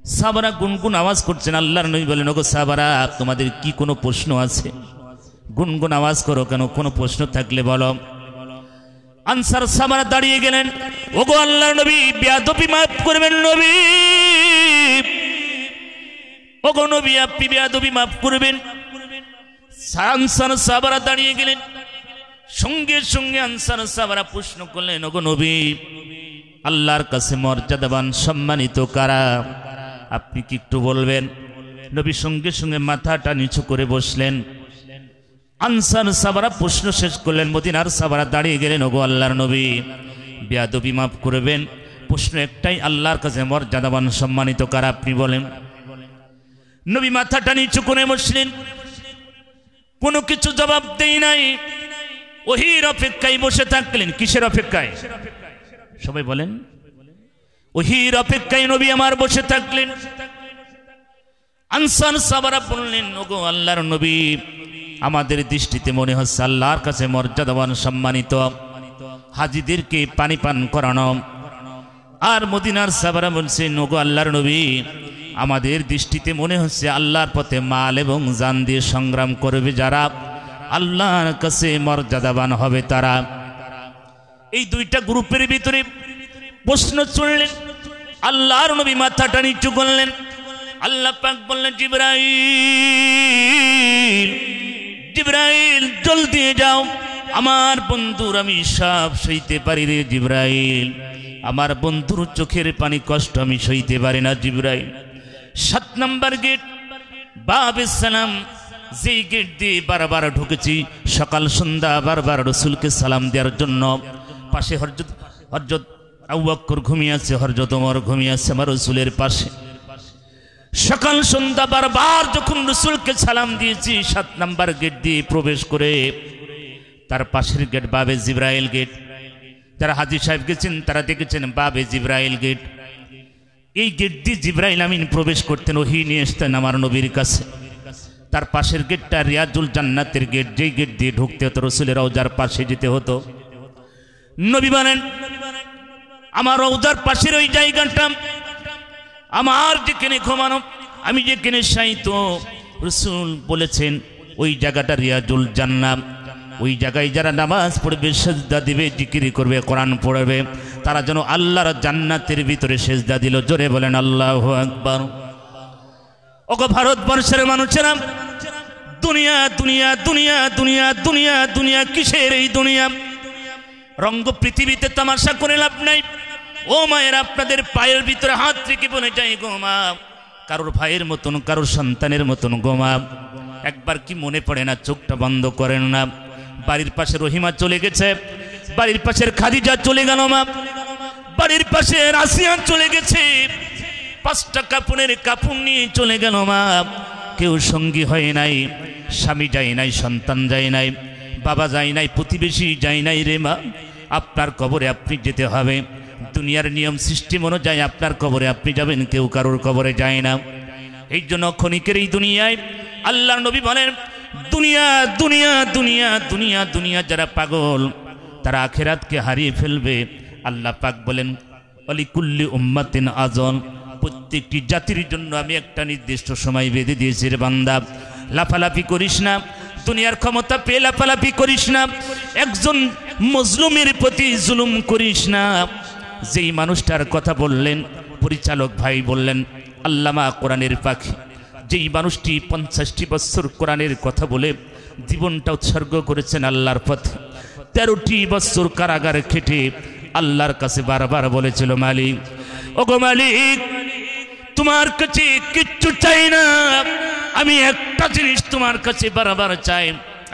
সাহাবারা গুনগুন আওয়াজ করছেন। আল্লাহর নবী বলেন, ওগো সাহাবারা, তোমাদের কি কোনো প্রশ্ন আছে? গুনগুন আওয়াজ করো কেন? কোনো প্রশ্ন থাকলে বলো। আনসার সাহাবারা দাঁড়িয়ে গেলেন। ওগো আল্লাহর নবী, বেয়াদবি মাফ করবেন নবী। ওগো নবী, আপনি বেয়াদবি মাফ করবেন। আনসার সাহাবারা দাঁড়িয়ে গেলেন। সঙ্গে সঙ্গে আনসার সাহাবারা প্রশ্ন করলেন, ওগো নবী, আল্লাহর কাছে মর্যাদাবান সম্মানিত কারা? আপনি কি একটু বলবেন? নবী সঙ্গে সঙ্গে মাথাটা নিচু করে বসলেন। আনসার সাহাবারা প্রশ্ন শেষ করলেন। মদিনার সাহাবারা দাঁড়িয়ে গেলেন। ওগো আল্লাহর নবী, বেয়াদবি মাফ করবেন, প্রশ্ন একটাই, আল্লাহর কাছে মর্যাদাবান সম্মানিত কারা? আপনি বলেন। নবী মাথাটা নিচু করে বসলেন, কোনো কিছু জবাব দেই নাই। ওহির অপেক্ষায় বসে থাকলেন। কিসের অপেক্ষায়? সবাই বলেন। ওহির অপেক্ষায় নবী আমার বসে থাকলেন। আনসার সাহাবারা বললেন, ওগো আল্লাহর নবী, আমাদের দৃষ্টিতে মনে হচ্ছে আল্লাহর কাছে মর্যাদাবান সম্মানিত হাজীদেরকে পানি পান করানো। আর মদিনার সাহাবারা বলছেন, ওগো আল্লাহর নবী, আমাদের দৃষ্টিতে মনে হচ্ছে আল্লাহর পথে মাল এবং জান দিয়ে সংগ্রাম করবে যারা, আল্লাহর কাছে মর্যাদাবান হবে তারা। এই দুইটা গ্রুপের ভিতরে প্রশ্ন চললেন। আল্লাহর নবী মাথাটা নিচু করলেন। আল্লাহ পাক বললেন, জিবরাইল, জিবরাইল জলদি যাও, আমার বন্ধুর আমি সব সইতে পারি রে জিবরাইল, আমার বন্ধুর চোখের পানি কষ্ট আমি সইতে পারি না জিবরাইল। 7 নম্বর গেট বাবে সালাম, যেই গেট দিয়ে বারবার ঢুকেছি, সকাল সন্ধ্যা বারবার রসুলকে সালাম দেওয়ার জন্য। পাশে হযরত আবু বকর ঘুমিয়ে আছে, হযরত ওমর ঘুমিয়ে আছে আমার রসুলের পাশে। সকাল সন্ধ্যা বারবার যখন রসুলকে সালাম দিয়েছি, 7 নম্বর গেট দিয়ে প্রবেশ করে তার পাশের গেট বাবে জিবরাইল গেট। যারা হাজী সাহেব গেছেন তারা দেখেছেন বাবে জিবরাইল গেট। এই গেট দিয়ে জিবরাইল আমিন প্রবেশ করতেন, ওহী নিয়ে আসতেন আমার নবীর কাছে। তার পাশের গেটটা রিয়াজুল জান্নাতের গেট, যেই গেট দিয়ে ঢুকতে হতো রসুলের রওজার পাশে যেতে হতো। নবী বলেন, আমার রওজার পাশের ওই জায়গাটা, আমার যেখানে ঘুমানো, আমি যেখানে শায়িত, রসুল বলেছেন ওই জায়গাটা রিয়াজুল জান্নাত। ওই জায়গায় যারা নামাজ পড়বে, সেজদা দিবে, জিকির করবে, কোরআন পড়বে, তারা যেন আল্লাহর জান্নাতের ভিতরে সেজদা দিল। জোরে বলেন আল্লাহু আকবার। ওগো ভারতবর্ষের মানুষেরা, দুনিয়া দুনিয়া দুনিয়া দুনিয়া দুনিয়া দুনিয়া, কিসের এই দুনিয়া? রঙ্গ পৃথিবীতে তামাশা করে লাভ নাই। ও মায়ের, আপনাদের পায়ের ভিতরে হাত রেখে বলে যাই, গো মা, কারোর ভাইয়ের মতন, কারোর সন্তানের মতন গো মা, একবার কি মনে পড়ে না? চোখটা বন্ধ করেন না। বাড়ির পাশে রহিমা চলে গেছে, বাড়ির পাশের খাদিজা চলে গেল মা, বাড়ির পাশে রাশিয়া চলে গেছে, 5টা কাপড়ের কাপড় নিয়ে চলে গেল মা। কেউ সঙ্গী হয় নাই, স্বামী যায় নাই, সন্তান যায় নাই, বাবা যায় নাই, প্রতিবেশী যায় নাই রে মা। আপনার কবরে আপনি যেতে হবে। দুনিয়ার নিয়ম সিস্টেম অনুযায়ী আপনার কবরে আপনি যাবেন, কেউ কারোর কবরে যায় না। এই জন্য ক্ষণিকের এই দুনিয়ায় আল্লাহর নবী বলেন, দুনিয়া দুনিয়া দুনিয়া দুনিয়া দুনিয়া, যারা পাগল তারা আখিরাতকে হারিয়ে ফেলবে। আল্লাহ পাক বলেন, ওয়ালিকুল্লি উম্মাতিন আজন, প্রত্যেকটি জাতির জন্য আমি একটা নির্দিষ্ট সময় বেঁধে দিয়েছি রে বান্দা। লাফালাফি করিস না, দুনিয়ার ক্ষমতা পেয়ে লাফালাফি করিস না, একজন মজলুমের প্রতি জুলুম করিস না। যেই মানুষটার কথা বললেন পরিচালক ভাই বললেন, আল্লামা কোরআনের পাখি, যেই মানুষটি 50টি বছর কোরআনের কথা বলে জীবনটা উৎসর্গ করেছেন আল্লাহর পথে, 13টি বছর কারাগারে খেটে আল্লাহর কাছে বারবার বলেছিল, মালিক, ওগো মালিক, তোমার কাছে কিচ্ছু চাই না, আমি একটা জিনিস তোমার কাছে বারবার চাই।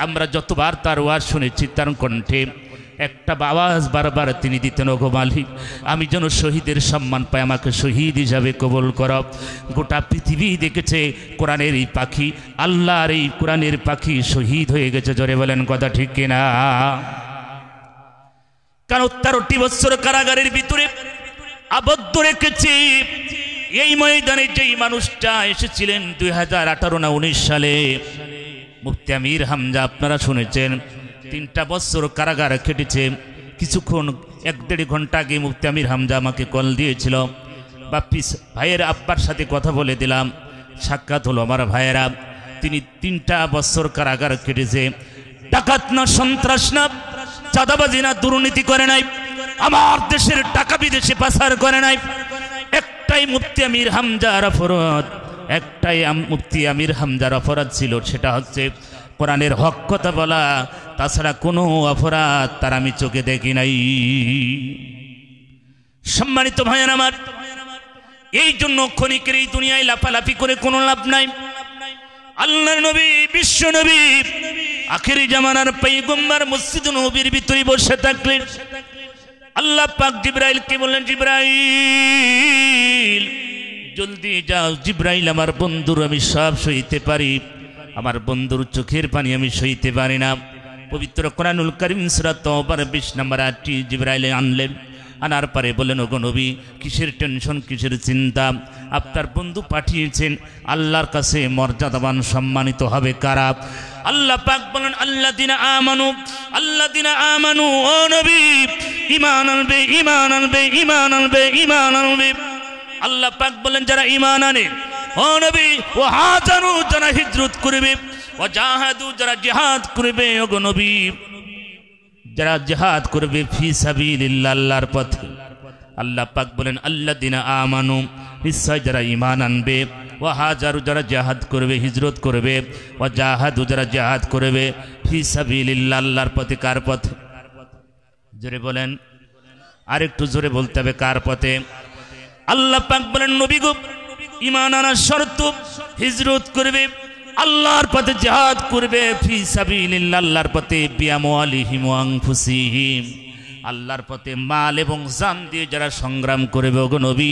আমরা যতবার তার ওয়াজ শুনেছি, তার কণ্ঠে একটা আওয়াজ বারবার তিনি দিতেন, ওগো মালিক, আমি যেন শহীদের সম্মান পাই, আমাকে শহীদ হিসাবে কবুল করো। গোটা পৃথিবী দেখেছে কোরআনের এই পাখি, আল্লাহর এই কোরআনের পাখি শহীদ হয়ে গেছে। জোরে বলেন কথা ঠিক কিনা? কারণ 13টি বছর কারাগারের ভিতরে আবদ্ধ রেখেছি। এই ময়দানে যেই মানুষটা এসেছিলেন 2018 না 19 সালে, মুফতি আমির হামজা, আপনারা শুনেছেন, 3টা বছর কারাগার কেটেছে। কিছুক্ষণ 1-1.5 ঘন্টা আগে মুফতি আমির হামজা আমাকে কল দিয়েছিল, বাপ্পি ভাইয়ের আব্বার সাথে কথা বলে দিলাম, সাক্ষাৎ হলো আমার ভাইয়েরা। তিনি 3টা বছর কারাগার কেটেছে। ডাকাত না, সন্ত্রাস না, চাঁদাবাজি না, দুর্নীতি করে নাই, আমার দেশের টাকা বিদেশে পাচার করে নাই। একটাই মুফতি আমির হামজার অপরাধ, একটাই মুফতি আমির হামজার অপরাধ ছিল, সেটা হচ্ছে কোরআনের হক কথা বলা। তাছাড়া কোনো অপরাধ তার আমি চোখে দেখি নাই। সম্মানিত ভাইয়ের আমার, এই জন্য ক্ষণিকের এই দুনিয়ায় লাফালাফি করে কোনো লাভ নাই। আল্লাহর নবী, বিশ্ব নবী, আখেরি জামানার পয়গম্বর মসজিদ নববীর ভিতরে বসে থাকলেন। আল্লাহ পাক জিবরাইলকে বললেন, জিবরাইল জলদি যাও। জিবরাইল, আমার বন্ধুর আমি সব সইতে পারি, আমার বন্ধুর চোখের পানি আমি সইতে পারি না। পবিত্র কোরআনুল কারীম সূরা তাওবার 20 নম্বর আয়াতটি জিবরাইল আনলেন। আনার পরে বলেন, ওগো নবী, কিসের টেনশন, কিসের চিন্তা? আপনার বন্ধু পাঠিয়েছেন, আল্লাহর কাছে মর্যাদাবান সম্মানিত হবে কারা? আল্লাহ পাক বলেন, আল্লাযিনা আমানু, আল্লাযিনা আমানু, ও নবী ঈমান আনবে, ঈমান আনবে, ঈমান আনবে, ঈমান আনবে। আল্লাহ পাক বলেন, যারা ঈমান আনে, ও নবী, ও হাজারু, যারা হিজরত করবে, ও জাহাদু, যারা জিহাদ করবে, ওগো নবী, যারা জিহাদ করবে ফি সাবিলিল্লাহ, আল্লাহর পথে। আল্লাহ পাক বলেন, আল্লাযিনা আমানু, নিশ্চয় যারা ঈমান আনবে, ও হাজারু, যারা জিহাদ করবে, হিজরত করবে, ও জাহাদু, যারা জিহাদ করবে ফি সাবিলিল্লাহ, আল্লাহর পথে। কার পথে? জোরে বলেন, আরেকটু জোরে বলতে হবে, কার পথে? আল্লাহ পাক বলেন, নবী গো, ঈমান আনার শর্ত হিজরত করবে, আল্লাহর পথে জিহাদ করবে, ফি সাবিলিল্লাহ, আল্লাহর পথে, বিআমওয়ালিহিম ওয়া আনফুসিহিম, আল্লাহর পথে মাল এবং জান দিয়ে যারা সংগ্রাম করবে, ওগো নবী,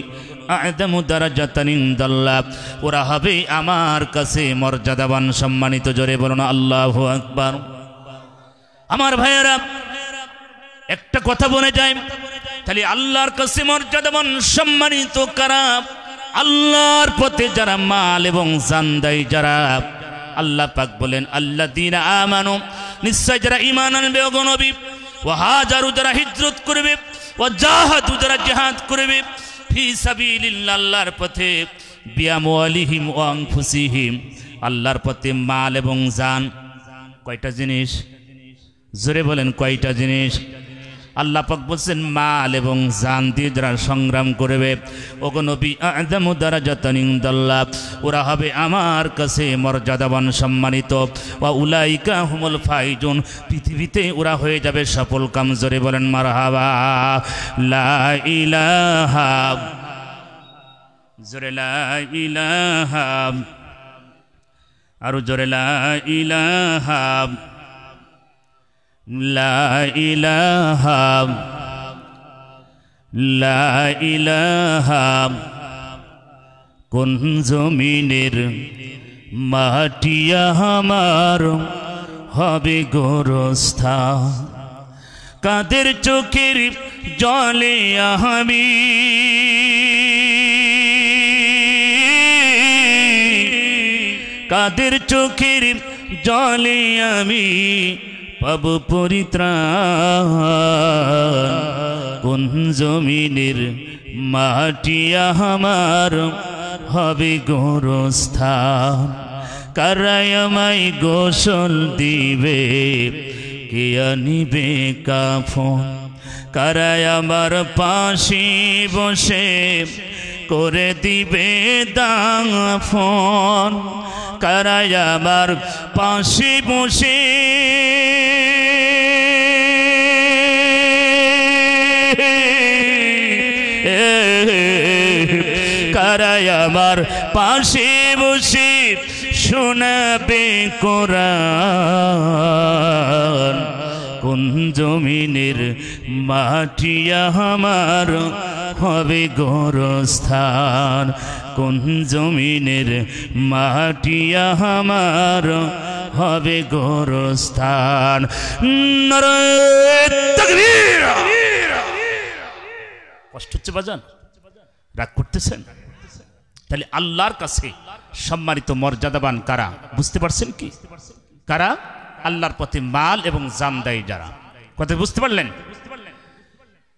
আ'যামু দারাজাতান ইনদাল্লাহ, ওরা হবে আমার কাছে মর্যাদাবান সম্মানিত। জোরে বলুন আল্লাহু আকবার। আমার ভাইয়েরা, একটা কথা বলে যায়, তাহলে আল্লাহর কাছে মর্যাদাবান সম্মানিত কারা? আল্লাহর পথে যারা মাল এবং জান দেয় যারা। আল্লাহ পাক বলেন, আল্লাযীনা আমানু, নিশ্চয় যারা ঈমান আনবে, ওগো নবী, ওয়া হাজারু, যারা হিজরত করবে, ওয়া জাহাদু, যারা জিহাদ করবে, ফি সাবিলিল্লাহ, আল্লাহর পথে, বিআমওয়ালিহিম ওয়া আনফুসিহিম, আল্লাহর পথে মাল এবং জান। কয়টা জিনিস? জোরে বলেন, কয়টা জিনিস? আল্লাহ পাক বলছেন, মাল এবং জান দিয়ে যারা সংগ্রাম করবে, ওগো নবী, আ'যামু দারাজাতান ইনদাল্লাহ, ওরা হবে আমার কাছে মর্যাদাবান সম্মানিত। ওয়া উলাইকা হুমুল ফাইজুন, পৃথিবীতে ওরা হয়ে যাবে সফল কাম। জোরে বলেন মারহাবা। লা ইলাহা, জোরে লা ইলাহা, আরো জোরে লা ইলাহা, লা ইলাহা, লা ইলাহা। কোন জমিনের মাটি আমার হবে গোরস্থান, কাদের চোখের জলে আমি কাদের চোখের জলে আমি পাব পরিত্রাণ। কোন জমিনের মাটি আমার হবে গোরস্থান, কারাই আমায় গোসল দিবে, কে আনিবে কাফন, কারাই আমার পাশে বসে করে দিবে দাফন, কারাই আমার পাশে বসে কারাই আমার পাশে বসে শোনাবে কোরআন। কোন জমিনের মাটি আমার হবে গোরস্থান, কোন জমিনের মাটি আমার হবে গোরস্থান। নারায়ে তাকবীর। কষ্ট হচ্ছে বাজান? রাগ করতেছেন? তাহলে আল্লাহর কাছে সম্মানিত মর্যাদাবান কারা? বুঝতে পারছেন কি? কারা? আল্লাহর পথে মাল এবং জান দেয় যারা। কথা বুঝতে পারলেন?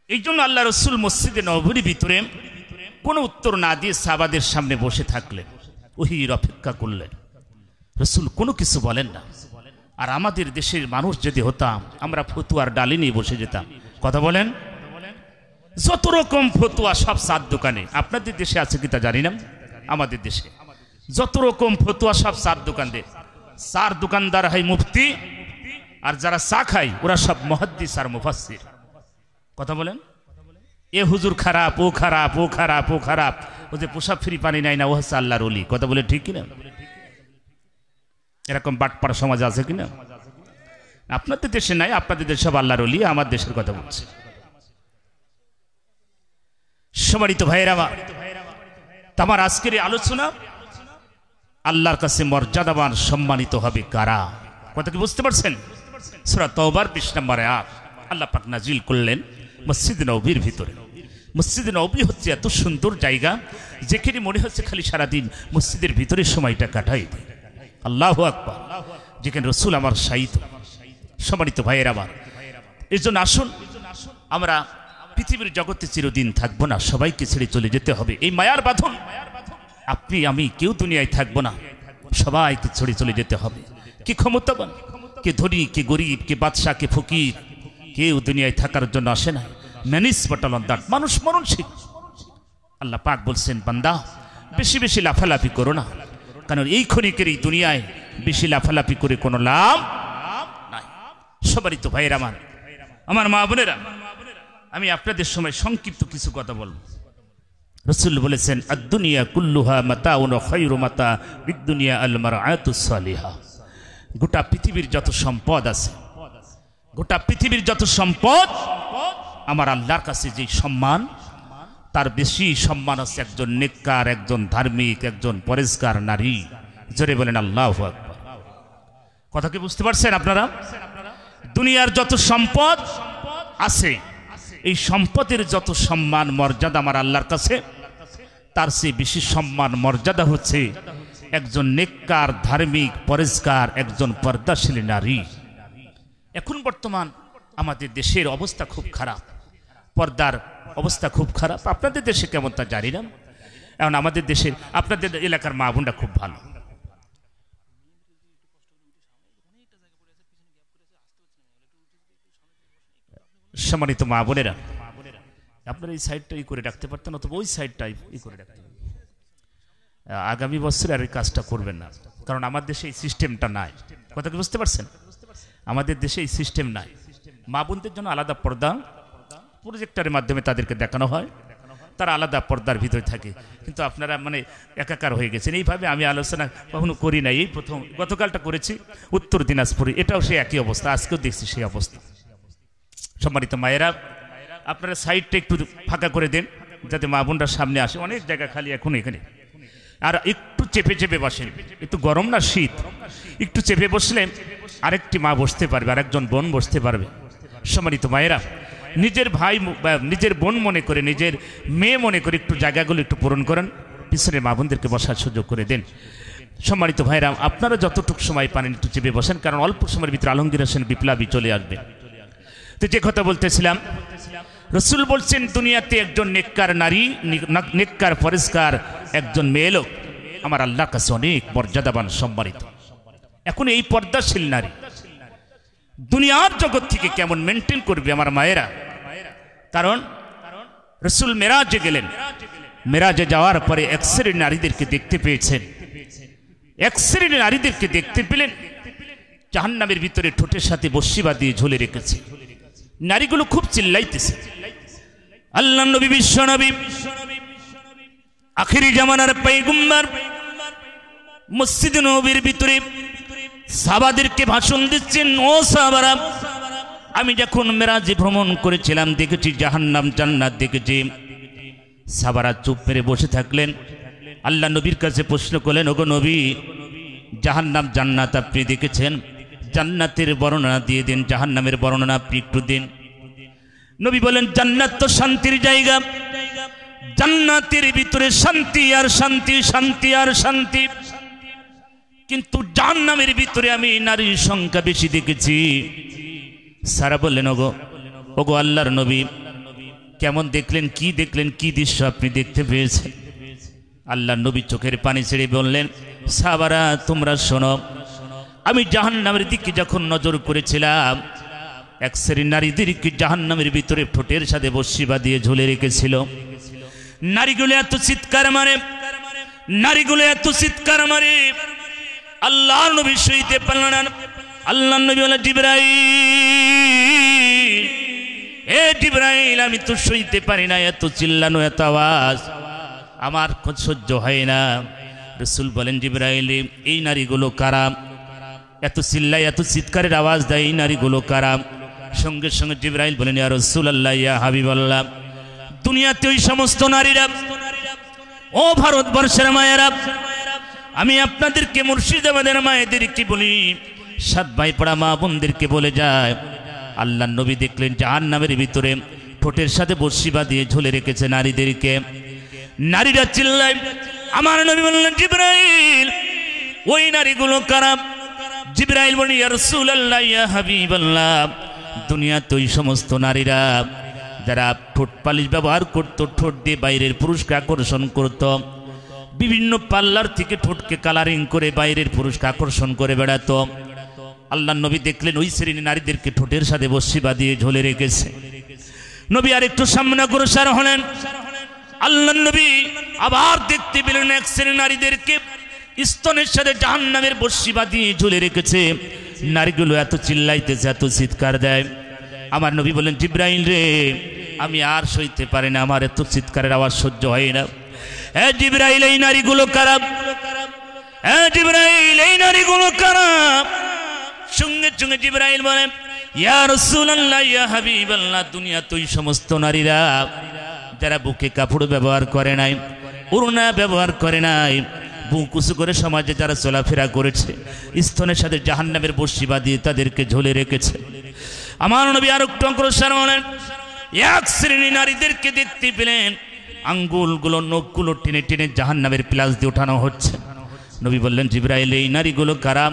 এই জন্য আল্লাহ রসুল মসজিদে নববীর ভিতরে কোনো উত্তর না দিয়ে সাহাবাদের সামনে বসে থাকলেন, ওহীর অপেক্ষা করলেন। রাসূল কোনো কিছু বলেন না। আর আমাদের দেশের মানুষ যদি হতাম, আমরা ফতুয়ার ডালি নিয়ে বসে যেতাম। কথা বলেন, যত রকম ফতুয়া সব চার দোকানে। আপনাদের দেশে আছে কি তা জানি না। আমাদের দেশে যত রকম ফতুয়া সব চার দোকানদার। চার দোকানদার হয় মুফতি, আর যারা চা খায় ওরা সব মুহাদ্দিস আর মুফাসসির। কথা বলেন, এ হুজুর খারাপ, ও খারাপ, ও খারাপ, ও খারাপ, ও যে পোশাক ফ্রি পানি নাই না, ও হচ্ছে আল্লাহর ওলি। কথা বলে ঠিক কিনা? এরকম বাটপাড়া সমাজ আছে কিনা? আপনাদের দেশে নাই, আপনাদের দেশে সব আল্লাহর ওলি। আমার দেশের কথা বলছে। সম্মানিত ভাইয়েরা আমার, আমার আজকের এই আলোচনা আল্লাহর কাছে মর্যাদাবান সম্মানিত হবে কারা? কথা কি বুঝতে পারছেন? সূরা তাওবার 20 নম্বর আয়াত আল্লাহ পাক নাজিল করলেন মসজিদ নববীর ভিতরে। মসজিদ নববী হচ্ছে এত সুন্দর জায়গা, যেখানে মনে হচ্ছে খালি সারাদিন মসজিদের ভিতরে সময়টা কাটাই দেয়। আল্লাহু আকবার। যেখানে রাসূল আমার শাহিদ। সম্মানিত ভাইয়েরা আমার, এর জন্য আসুন, আমরা পৃথিবীর জগতে চিরদিন থাকবো না, সবাইকে ছেড়ে চলে যেতে হবে। এই মায়ার বাঁধন, আপনি আমি কেউ দুনিয়ায় থাকবো না, সবাইকে ছেড়ে চলে যেতে হবে। কি ক্ষমতাবান, কে ধনী, কে গরিব, কে বাদশা, কে ফকির, কেউ দুনিয়ায় থাকার জন্য আসে না। ম্যানিস বাটাল অন দ্যাট, মানুষ মরণশীল। আল্লাহ পাক বলছেন, বান্দা বেশি বেশি লাফালাফি করো না, কারণ এই ক্ষণিকের এই দুনিয়ায় বেশি লাফালাফি করে কোনো লাভ নাই। সম্মানিত ভাইয়েরা আমার, আমার মা বোনেরা, আমি আপনাদের সময় সংক্ষিপ্ত কিছু কথা বলবো। রাসূল বলেছেন, আদ-দুনিয়া কুল্লুহা মাতাউন ওয়া খায়রু মাতা বিদ-দুনিয়া আল মারআতুস সালিহা। গোটা পৃথিবীর যত সম্পদ আছে, গোটা পৃথিবীর যত সম্পদ, আমার আল্লাহর কাছে যে সম্মান, তার বেশি সম্মান আছে একজন নেককার, একজন ধার্মিক, একজন পরেজগার নারী। জোরে বলেন আল্লাহু আকবার। কথা কি বুঝতে পারছেন আপনারা? দুনিয়ার যত সম্পদ আছে, এই সম্পদের যত সম্মান মর্যাদা আমার আল্লাহর কাছে, তার চেয়ে বেশি সম্মান মর্যাদা হচ্ছে একজন নেককার, ধার্মিক, পরেজগার, একজন পর্দাশীল নারী। এখন বর্তমান আমাদের দেশের অবস্থা খুব খারাপ, পর্দার অবস্থা খুব খারাপ। আপনাদের দেশে কেমন তা জানি না। এখন আমাদের দেশের, আপনাদের এলাকার মা বোনরা খুব ভালো। সম্মানিত মা বোনেরা, আপনারা এই সাইডটাই করে রাখতে পারতেন, অথবা ওই সাইডটাই করে রাখতে পারতেন। আগামী বছর আর এই কাজটা করবেন না, কারণ আমার দেশে এই সিস্টেমটা নাই। কথা কি বুঝতে পারছেন? আমাদের দেশে এই সিস্টেম নাই। মা বোনদের জন্য আলাদা পর্দা প্রজেক্টরের মাধ্যমে তাদেরকে দেখানো হয়, তারা আলাদা পর্দার ভিতরে থাকে। কিন্তু আপনারা মানে একাকার হয়ে গেছেন। এইভাবে আমি আলোচনা কখনো করি নাই, এই প্রথম। গতকালটা করেছি উত্তর দিনাজপুরে, এটাও সেই একই অবস্থা, আজকেও দেখছি সেই অবস্থা। সম্মানিত মায়েরা, আপনারা সাইডটা একটু ফাঁকা করে দেন, যাতে মা বোনরা সামনে আসে। অনেক জায়গা খালি এখন এখানে। আর একটু চেপে চেপে বসেন, একটু গরম না শীত, একটু চেপে বসলে আরেকটি মা বসতে পারবে, আরেকজন বোন বসতে পারবে। সম্মানিত মায়েরা, নিজের ভাই, নিজের বোন মনে করে, নিজের মেয়ে মনে করে একটু জায়গাগুলো একটু পূরণ করেন, পিছনে মা বোনদেরকে বসার সুযোগ করে দেন। সম্মানিত ভাইরা, আপনারা যতটুকু সময় পারেন একটু চেপে বসেন, কারণ অল্প সময়ের ভিতরে আলমগীর হোসেন বিপ্লবী চলে আসবে। তো যে কথা বলতেছিলাম, রাসূল বলছেন, দুনিয়াতে একজন নেককার নারী, নেককার পরেজগার একজন মেয়ে লোক আমার আল্লাহর কাছে অনেক মর্যাদাবান, সম্মানিত। এখন এই পর্দাশীল নারী দুনিয়ার জগৎ থেকে কেমন মেনটেন করবে আমার মায়েরা? কারণ রাসূল মেরাজে গেলেন, মেরাজে যাওয়ার পরে এক শ্রেণীর নারীদেরকে দেখতে পেয়েছেন। এক শ্রেণীর নারীদেরকে দেখতে পেলেন জাহান্নামের ভিতরে ঠোঁটের সাথে বর্শি বাঁধিয়ে ঝুলে রেখেছে। নারীগুলো খুব চিল্লাইতেছে। আল্লাহ নবী, বিশ্ব নবী, আখিরি জামানার পয়গম্বর মসজিদ নববীর ভিতরে সাহাবাদেরকে ভাষণ দিচ্ছেন। ও সাহাবারা, আমি যখন মেরাজে ভ্রমণ করেছিলাম দেখেছি জাহান্নাম, জান্নাত দেখেছি। সাহাবারা চুপ মেরে বসে থাকলেন। আল্লাহ নবীর কাছে প্রশ্ন করলেন, ওগো নবী, জাহান্নাম জান্নাত আপনি দেখেছেন, জান্নাতের বর্ণনা দিয়ে দিন, জাহান্নামের বর্ণনা আপনি একটু দিন। নবী বলেন, জান্নাত তো শান্তির জায়গা, জান্নাতের ভিতরে শান্তি আর শান্তি, শান্তি আর শান্তি, কিন্তু জাহান্নামের ভিতরে আমি নারীর সংখ্যা বেশি দেখেছি। সারা বললেন, ওগো আল্লাহর নবী, কেমন দেখলেন, কি দৃশ্য আপনি দেখতে পেয়েছেন? আল্লাহ নবী চোখের পানি ছেড়ে বললেন, সাহাবারা তোমরা শোনো, আমি জাহান্নামের দিকে যখন নজর করেছিলাম, এক শ্রেণীর নারীদেরকে জাহান্নামের ভিতরে ঠোঁটের সাথে বর্ষি বাঁধিয়ে ঝুলে রেখেছিল। নারীগুলো এত চিৎকার মারে, আল্লাহ নবী সইতে পারলেন না। আল্লাহ নবী বলে, জিবরাইল, এ জিবরাইল, আমি তো সইতে পারি না, এত চিল্লানো, এত আওয়াজ আমার সহ্য হয় না। রাসূল বলেন, জিবরাইল, এই নারীগুলো কারা? এত চিল্লায়, এত চিৎকারের আওয়াজ দেয়, এই নারীগুলো কারা? সঙ্গে সঙ্গে জিবরাইল বলেন, ইয়া রাসূলুল্লাহ, ইয়া হাবিবাল্লাহ, দুনিয়াতে ওই সমস্ত নারীরা, ও ভারতবর্ষের মায়েরা, আমি আপনাদেরকে মুর্শিদাবাদের মায়েদেরকে বলি, 7 ভাই পড়া মা বোনদেরকে বলে যায়, আল্লাহ নবী দেখলেন জাহান্নামের ভিতরে ঠোঁটের সাথে বর্ষি বাঁধিয়ে ঝুলে রেখেছে নারীদেরকে। নারীরা চিল্লায়। আমার নবী বললেন, জিবরাইল, ওই নারীগুলো কারা? জিবরাইল বলেন, ইয়া রাসূলুল্লাহ, ইয়া হাবিবাল্লাহ, দুনিয়াতে ওই সমস্ত নারীরা যারা ঠোঁট পালিশ ব্যবহার করত, ঠোঁট দিয়ে বাইরের পুরুষকে আকর্ষণ করত, বিভিন্ন পার্লার থেকে ঠোঁটকে কালারিং করে বাইরের পুরুষকে আকর্ষণ করে বেড়াতো। আল্লাহ নবী দেখলেন ওই শ্রেণীর নারীদেরকে ঠোঁটের সাথে বর্ষি বাঁধিয়ে ঝুলে রেখেছে। নবী আর একটু সামনে অগ্রসর হলেন। আল্লাহ নবী আবার দেখতে পেলেন এক শ্রেণীর নারীদেরকে স্তনের সাথে জাহান্নামের বর্ষি বাঁধিয়ে ঝুলে রেখেছে। নারীগুলো এত চিল্লাইতেছে, এত চিৎকার দেয়। আমার নবী বললেন, জিবরাইল রে, আমি আর সইতে পারি না, আমার এত চিৎকারের আওয়াজ সহ্য হয় না। এ জিবরাইল, এই নারীগুলো কারা? এ জিবরাইল, এই নারীগুলো কারা? সঙ্গে সঙ্গে জিবরাইল বলেন, ইয়া রাসূলুল্লাহ, ইয়া হাবিবাল্লাহ, দুনিয়াতে ওই সমস্ত নারীরা যারা বুকে কাপড় ব্যবহার করে নাই, ওড়না ব্যবহার করে নাই, বুক উঁচু করে সমাজে যারা চলাফেরা করেছে, স্তনের সাথে জাহান্নামের বর্ষি বাঁধিয়ে তাদেরকে ঝুলে রেখেছে। আমার নবী আর একটু অগ্রসর হলেন। এক শ্রেণী নারীদেরকে দেখতে পেলেন আঙ্গুলগুলো, নখগুলো টেনে টেনে জাহান্নামের প্লাস দিয়ে ওঠানো হচ্ছে। নবী বললেন, জিবরাইল, এই নারীগুলো কারা?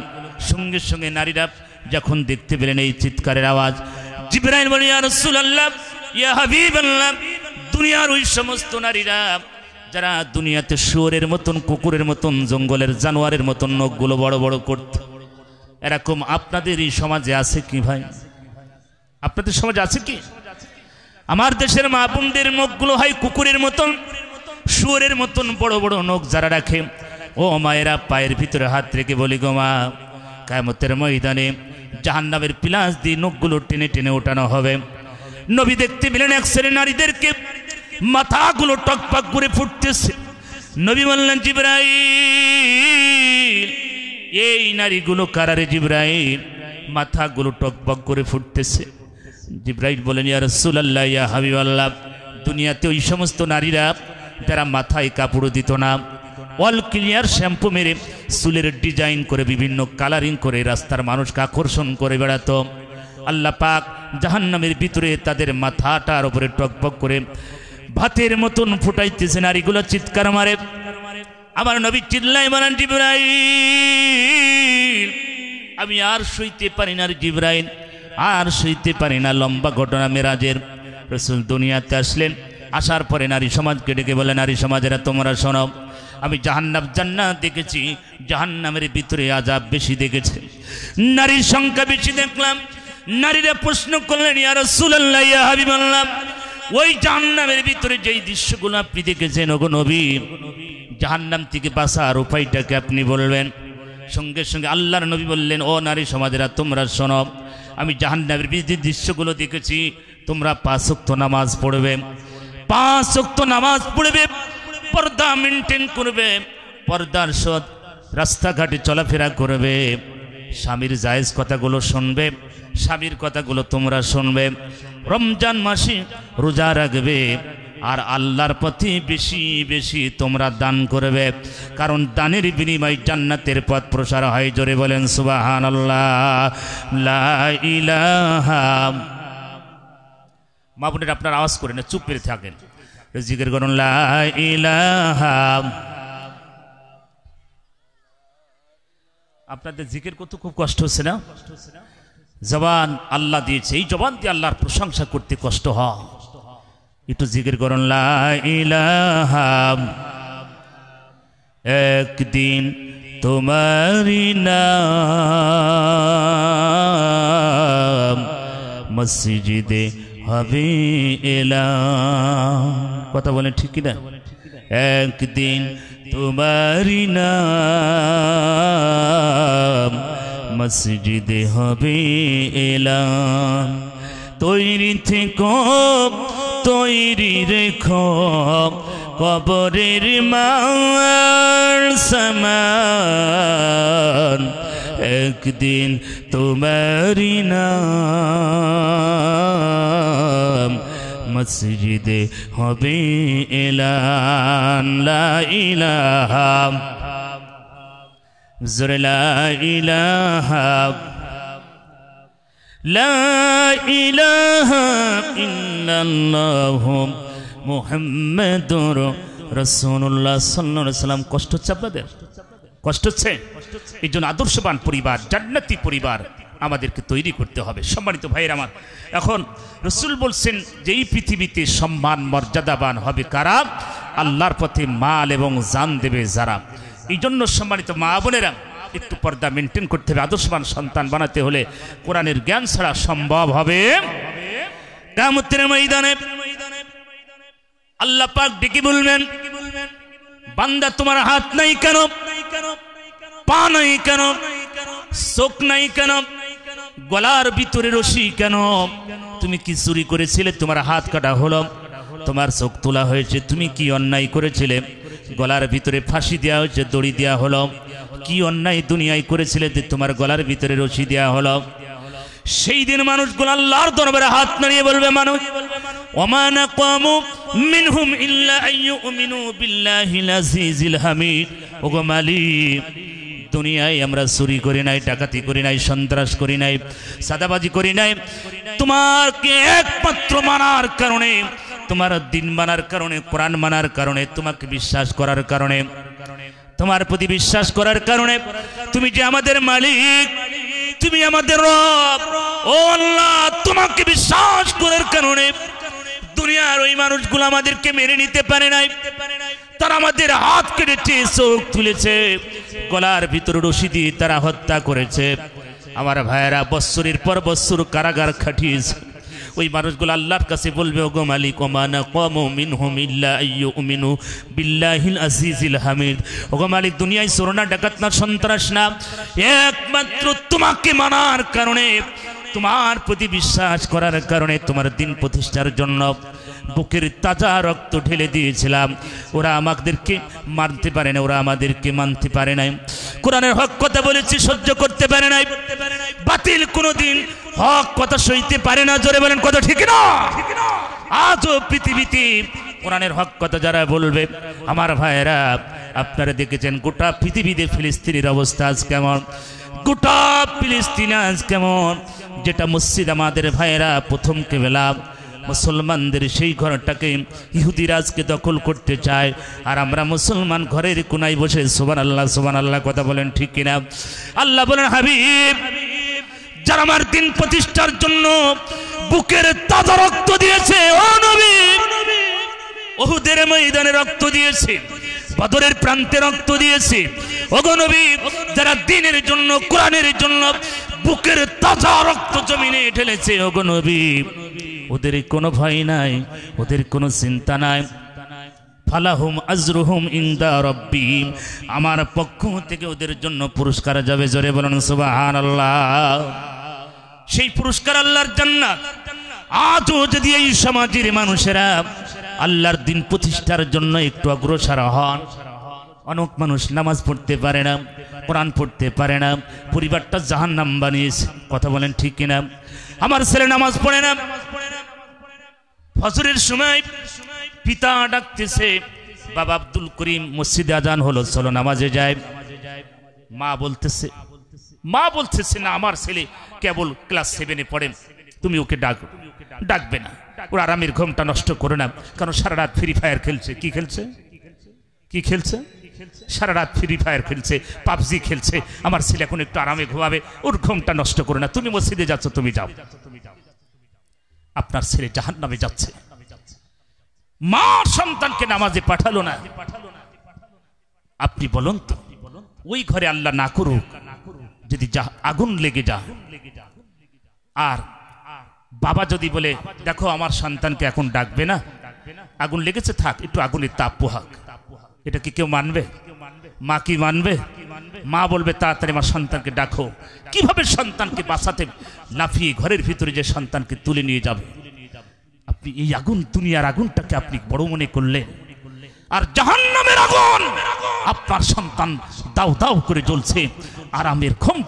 সঙ্গে সঙ্গে নারীরা যখন দেখতে পেলেন এই চিৎকারের আওয়াজ, জিবরাইল বলেন, ইয়া রাসূলুল্লাহ, ইয়া হাবিবাল্লাহ, দুনিয়ার ওই সমস্ত নারীরা যারা দুনিয়াতে শুয়োরের মতন, কুকুরের মতন, জঙ্গলের জানোয়ারের মতন নখগুলো বড় বড় করত, এরকম আপনাদের এই সমাজে আছে কি ভাই? আপনাদের সমাজে আছে কি? আমার দেশের মা বোনদের নখগুলো হয় কুকুরের মতন, শুয়োরের মতন বড় বড় নখ যারা রাখে, ও মায়েরা, পায়ের ভিতরে হাত রেখে বলি গো মা, কিয়ামতের ময়দানে জাহান্নামের পিলাস দিয়ে নখগুলো টেনে টেনে ওঠানো হবে। নবী দেখতে পেলেন এক শ্রেণীর নারীদেরকে মাথাগুলো টকপাক করে ফুটতেছে। নবী বললেন, জিবরাইল, এই নারীগুলো কারারে? জিবরাইল, মাথাগুলো টকপাক করে ফুটতেছে। জিবরাইল বলেন, ইয়া রাসূলুল্লাহ, ইয়া হাবিবাল্লাহ, দুনিয়াতে ওই সমস্ত নারীরা যারা মাথায় কাপড় দিত না, অল ক্লিয়ার শ্যাম্পু মেরে চুলের ডিজাইন করে বিভিন্ন কালারিং করে রাস্তার মানুষকে আকর্ষণ করে বেড়াতো, আল্লাহ পাক জাহান্নামের ভিতরে তাদের মাথাটার উপরে টকবক করে ভাতের মতন ফুটাইতেছে। নারীগুলো চিৎকার মারে। আমার নবী চিল্লাই বলেন, জিবরাইল, আমি আর সইতে পারি না, জিবরাইল, আর সইতে পারি না। লম্বা ঘটনা মেরাজের। রাসূল দুনিয়াতে আসলেন, আসার পরে নারী সমাজকে ডেকে বলে, নারী সমাজেরা তোমরা শোনো, আমি জাহান্নাম জান্নাত দেখেছি, জাহান্নামের ভিতরে আযাব বেশি দেখেছি, নারীর সংখ্যা বেশি দেখলাম। নারীরা প্রশ্ন করলেন, ইয়া রাসূলুল্লাহ, ইয়া হাবিবাল্লাহ, ওই জাহান্নামের ভিতরে যেই দৃশ্যগুলো আপনি দেখেছেন, ওগো নবী, জাহান্নাম থেকে বাঁচার উপায়টাকে আপনি বলবেন। সঙ্গে সঙ্গে আল্লাহর নবী বললেন, ও নারী সমাজেরা তোমরা শোনো, আমি জাহান্নামের যে দৃশ্যগুলো দেখেছি, তোমরা 5 ওয়াক্ত নামাজ পড়বে, 5 ওয়াক্ত নামাজ পড়বে, পর্দা মেনটেন করবে, পর্দার সাথ রাস্তাঘাটে চলাফেরা করবে, স্বামীর জায়েজ কথাগুলো শুনবে, স্বামীর কথাগুলো তোমরা শুনবে, রমজান মাসে রোজা রাখবে, আর আল্লাহর পথে বেশি বেশি তোমরা দান করবে, কারণ দানের বিনিময়ে জান্নাতের পথ প্রসার হয়। জোরে বলেন সুবহানাল্লাহ, লা ইলাহা। মা বোনেরা, আপনার আওয়াজ করে না, চুপ করে থাকেন, জিকির করুন, লা ইলাহা। আপনাদের জিকির করতে খুব কষ্ট হচ্ছে না? জবান আল্লাহ দিয়েছে, এই জবান দিয়ে আল্লাহর প্রশংসা করতে কষ্ট হয়। একটু জিকির করুন লা ইলাহা। একদিন তোমারি নাম মসজিদে হবে এলাম। কথা বলেন ঠিক কিনা? একদিন তোমারি নাম মসজিদে হবে এলাম। তৈরি থেকো তৈরি রেখো কবরের মার সমান। একদিন তোমারি নাম মসজিদে হবে এলান। লা ইলাহা জোরে লা ইলাহা লা ইলাহা ইল্লাল্লাহু মুহাম্মাদুর রাসূলুল্লাহ সাল্লাল্লাহু আলাইহি ওয়াসাল্লাম। কষ্ট হচ্ছে আপনাদের? কষ্ট হচ্ছে? এই জন্য আদর্শবান পরিবার, জান্নাতি পরিবার আমাদেরকে তৈরি করতে হবে। সম্মানিত ভাইয়ের আমার, এখন রাসূল বলছেন যে এই পৃথিবীতে সম্মান মর্যাদাবান হবে কারা? আল্লাহর পথে মাল এবং জান দেবে যারা। এই জন্য সম্মানিত মা বোনেরা একটু পর্দা মেনটেন করতে হবে। আদর্শবান সন্তান বানাতে হলে কোরআনের জ্ঞান ছাড়া সম্ভব হবে। কিয়ামতের ময়দানে আল্লাহ পাক ডেকে বলবেন, বান্দা তোমার হাত নাই কেন, পা নাই কেন, চোখ নাই কেন, গলার ভিতরে রশি কেন? তুমি কি চুরি করেছিলে? তোমার হাত কাটা হলো, তোমার চোখ তোলা হয়েছে। তুমি কি অন্যায় করেছিলে? গলার ভিতরে ফাঁসি দেওয়া হয়েছে, দড়ি দেওয়া হলো। কি অন্যায় দুনিয়ায় করেছিলে যে তোমার গলার ভিতরে রশি দেওয়া হলো? সেই দিন মানুষগুলো আল্লাহর দরবারে হাত নাড়িয়ে বলবে, মানুষ ওমা নাকামু মিনহুম ইল্লা আইয়ুমিনু বিল্লাহিল আজিজিল হামিদ। ওগো মালিক, দুনিয়ায় আমরা চুরি করি নাই, ডাকাতি করি নাই, সন্ত্রাস করি নাই, সাদাবাজি করি নাই। তোমাকে একমাত্র মানার কারণে, তোমার দিন মানার কারণে, কোরআন মানার কারণে, তোমাকে বিশ্বাস করার কারণে, তোমার প্রতি বিশ্বাস করার কারণে, তুমি যে আমাদের মালিক, তুমি আমাদের রব, ও আল্লাহ, তোমাকে বিশ্বাস করার কারণে দুনিয়ার ওই মানুষগুলো আমাদেরকে মেনে নিতে পারে নাই। তারা আমাদের হাত কেটেছে, চোখ তুলেছে, গলার ভিতরে রশি দিয়ে তারা হত্যা করেছে। আমার ভাইয়েরা বৎসরের পর বৎসর কারাগার খাটিয়েছে। ওই মানুষগুলো আল্লাহর কাছে বলবে, ওগো মালিক, ওমা নাকামু মিনহুম ইল্লা আইয়ুমিনু বিল্লাহিল আজিজিল হামিদ। ওগো মালিক, দুনিয়ায় চোর না, ডাকাত না, সন্ত্রাস না, একমাত্র তোমাকে মানার কারণে, তোমার প্রতি বিশ্বাস করার কারণে, তোমার দিন প্রতিষ্ঠার জন্য বুকের তাজা রক্ত ঢেলে দিয়েছিলাম। ওরা আমাদেরকে মানতে পারে না, ওরা আমাদেরকে মানতে পারে নাই। কোরআনের হক কথা বলেছি, সহ্য করতে পারে নাই। বাতিল কোনোদিন হক কথা সইতে পারে না। জোরে বলেন কথা ঠিক না? আজও পৃথিবীতে কোরআনের হক কথা যারা বলবে, আমার ভাইয়েরা, আপনারা দেখেছেন গোটা পৃথিবীতে ফিলিস্তিনের অবস্থা আজ কেমন, গোটা ফিলিস্তিন আজ কেমন। যেটা মসজিদ আমাদের ভাইয়েরা প্রথম কেবলা মুসলমানদের, সেই ঘরটাকে ইহুদিরা আজকে দখল করতে চায়। আর আমরা মুসলমান ঘরের কোনায় বসে সুবহানাল্লাহ সুবহানাল্লাহ কথা বলেন ঠিক কিনা? আল্লাহ বলেন, হাবিব, যারা আমার দিন প্রতিষ্ঠার জন্য বুকের তাজা রক্ত দিয়েছে, ও নবী, উহুদের ময়দানে রক্ত দিয়েছে, বদরের প্রান্তে রক্ত দিয়েছে, ওগো নবী, যারা দ্বীনের জন্য, কোরআনের জন্য বুকের তাজা রক্ত জমিনে ঢেলেছে, ওগো নবী, ওদের কোনো ভয় নাই, ওদের কোনো চিন্তা নাই। ফালাহুম আজরুহুম ইনদা রাব্বিহিম, আমার পক্ষ থেকে ওদের জন্য পুরস্কার যাবে। জোরে বলুন সুবহানাল্লাহ। সেই পুরস্কার আল্লাহর জান্নাত। আজও যদি এই সমাজের মানুষেরা আল্লাহর দিন প্রতিষ্ঠার জন্য একটু অগ্রসর হন, অনেক মানুষ নামাজ পড়তে পারে না, কোরআন পড়তে পারে না, পরিবারটা জাহান্নাম বানিয়েছে। কথা বলেন ঠিক কিনা? আমার ছেলে নামাজ পড়ে না, ফজরের সময় পিতা ডাকতেছে, বাবা আব্দুল করিম, মসজিদে আজান হলো, চলো নামাজে যায়। মা বলতেছে না, আমার ছেলে কেবল ক্লাস 7-এ পড়ে, তুমি ওকে ডাকবে না, ওর আরামের ঘুমটা নষ্ট করে না, কারণ সারা রাত ফ্রি ফায়ার খেলছে। কি খেলছে? সারা রাত ফ্রি ফায়ার খেলছে, পাবজি খেলছে। আমার ছেলে এখন একটু আরামে ঘুমাবে, ওর ঘুমটা নষ্ট করে না। তুমি মসজিদে যাচ্ছ, তুমি যাও, আপনার ছেলে জাহান্নামে যাচ্ছে। মা সন্তানকে নামাজে পাঠালো না, আপনি বলুন তো ওই ঘরে আল্লাহ না করুক যদি আগুন লেগে যা, আর বাবা যদি বলে দেখো আমার সন্তানকে এখন ডাকবে না, আগুন লেগেছে থাক একটু আগুনের তাপ পোহাক, এটা কি কেউ মানবে? মা কি মানবে? মা বলবে তাড়াতাড়ি আমার সন্তানকে ডাকো। কিভাবে সন্তানকে বাঁচাতে লাফিয়ে ঘরের ভিতরে যে সন্তানকে তুলে নিয়ে যাবে? আপনি এই আগুন, দুনিয়ার আগুনটাকে আপনি বড় মনে করলেন, আর জাহান্নামের আগুন আপনার সন্তান দাউ দাউ করে জ্বলছে, আরামের ঘুম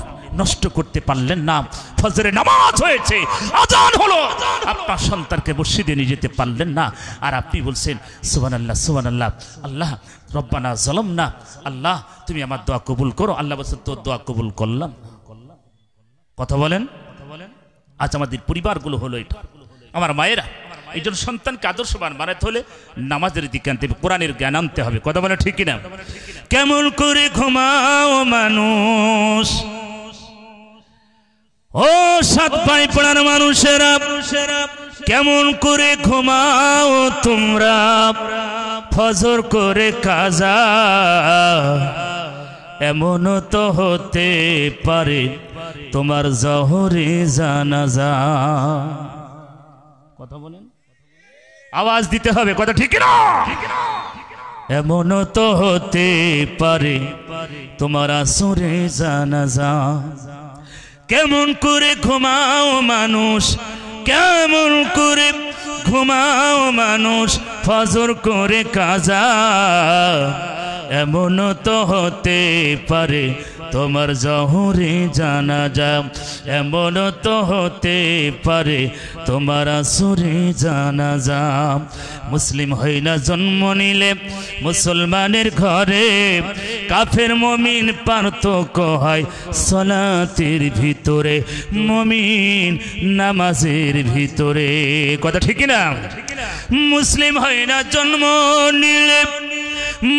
নষ্ট করতে পারলেন না। ফজরের নামাজ হয়েছে, আজান হলো, আপনার সন্তানকে মসজিদে নিয়ে যেতে পারলেন না, আর আপনি বলছেন সুবহানাল্লাহ সুবহানাল্লাহ, আল্লাহ রব্বানা যালামনা, আল্লাহ তুমি আমার দোয়া কবুল করো। আল্লাহ বলছেন তোর দোয়া কবুল করলাম। কথা বলেন। আজ আমাদের পরিবারগুলো হলো এটা। আমার মায়েরা, এই জন্য সন্তানকে আদর্শবান বানাতে হলে নামাজের দিকে আনতে হবে, কোরআনের জ্ঞান আনতে হবে। কথা বলে ঠিক কিনা? কেমন করে ঘুমাও মানুষ, ও সাত ভাই পড়ার মানুষেরা, কেমন করে ঘুমাও তোমরা, ফজর করে কাজা, এমন তো হতে পারে তোমার জহরে জানাজা। কথা বলেন, আওয়াজ দিতে হবে, কথা ঠিক না? এমন তো হতে পারে তোমার আসরে জানাজা। কেমন করে ঘুমাও মানুষ, কেমন করে ঘুমাও মানুষ, ফজর করে কাজা, এমন তো হতে পারে তোমার জহরে জানাজা, এমন তো হতে পারে তোমার আসরে জানাজা। মুসলিম হই না জন্ম নিলে মুসলমানের ঘরে, কাফের মুমিন পার্থক্য হয় সালাতের ভিতরে, মুমিন নামাজের ভিতরে। কথা ঠিক না? মুসলিম হয় না জন্ম নিলে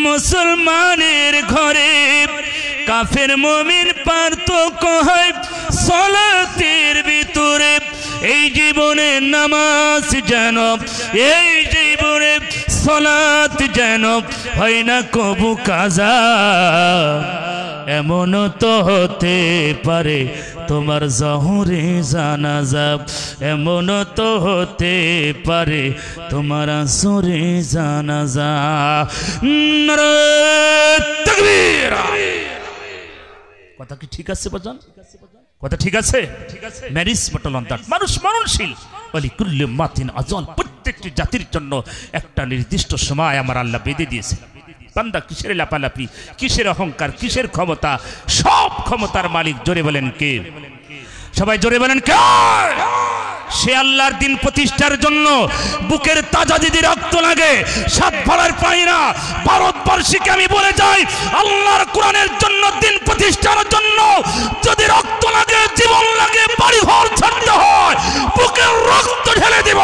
মুসলমানের ঘরে, কাফের মুমিন পার্থক্য হয় সালাতের ভিতরে। এই জীবনে নামাজ যেন, এই জীবনে সালাত যেন হয় না কবু কাজা, এমন তো হতে পারে তোমার জহরে জানাজা, এমন তো হতে পারে তোমার আসরে জানাজা। নারে তাকবীর। কথা কি ঠিক আছে বাজান? কথা ঠিক আছে? ম্যারিজ মটল অন দ্যাট, মানুষ মরণশীল, বলি কুল্লে মাতিন আজাল, প্রত্যেকটি জাতির জন্য একটা নির্দিষ্ট সময় আমার আল্লাহ বেঁধে দিয়েছে। বান্দা কিসের লাপালাপি, কিসের অহংকার, কিসের ক্ষমতা? সব ক্ষমতার মালিক জোরে বলেন কে? সবাই জোরে বলেন কে? সে আল্লাহর দিন প্রতিষ্ঠার জন্য বুকের তাজা যদি রক্ত লাগে, সাত ভাড়ার পাই না। ভারতবর্ষীকে আমি বলে যাই, আল্লাহর কোরআনের জন্য, দিন প্রতিষ্ঠার জন্য যদি রক্ত লাগে, জীবন লাগে, বাড়ি ঘর ছাড়তে হয়, বুকের রক্ত ঢেলে দিব,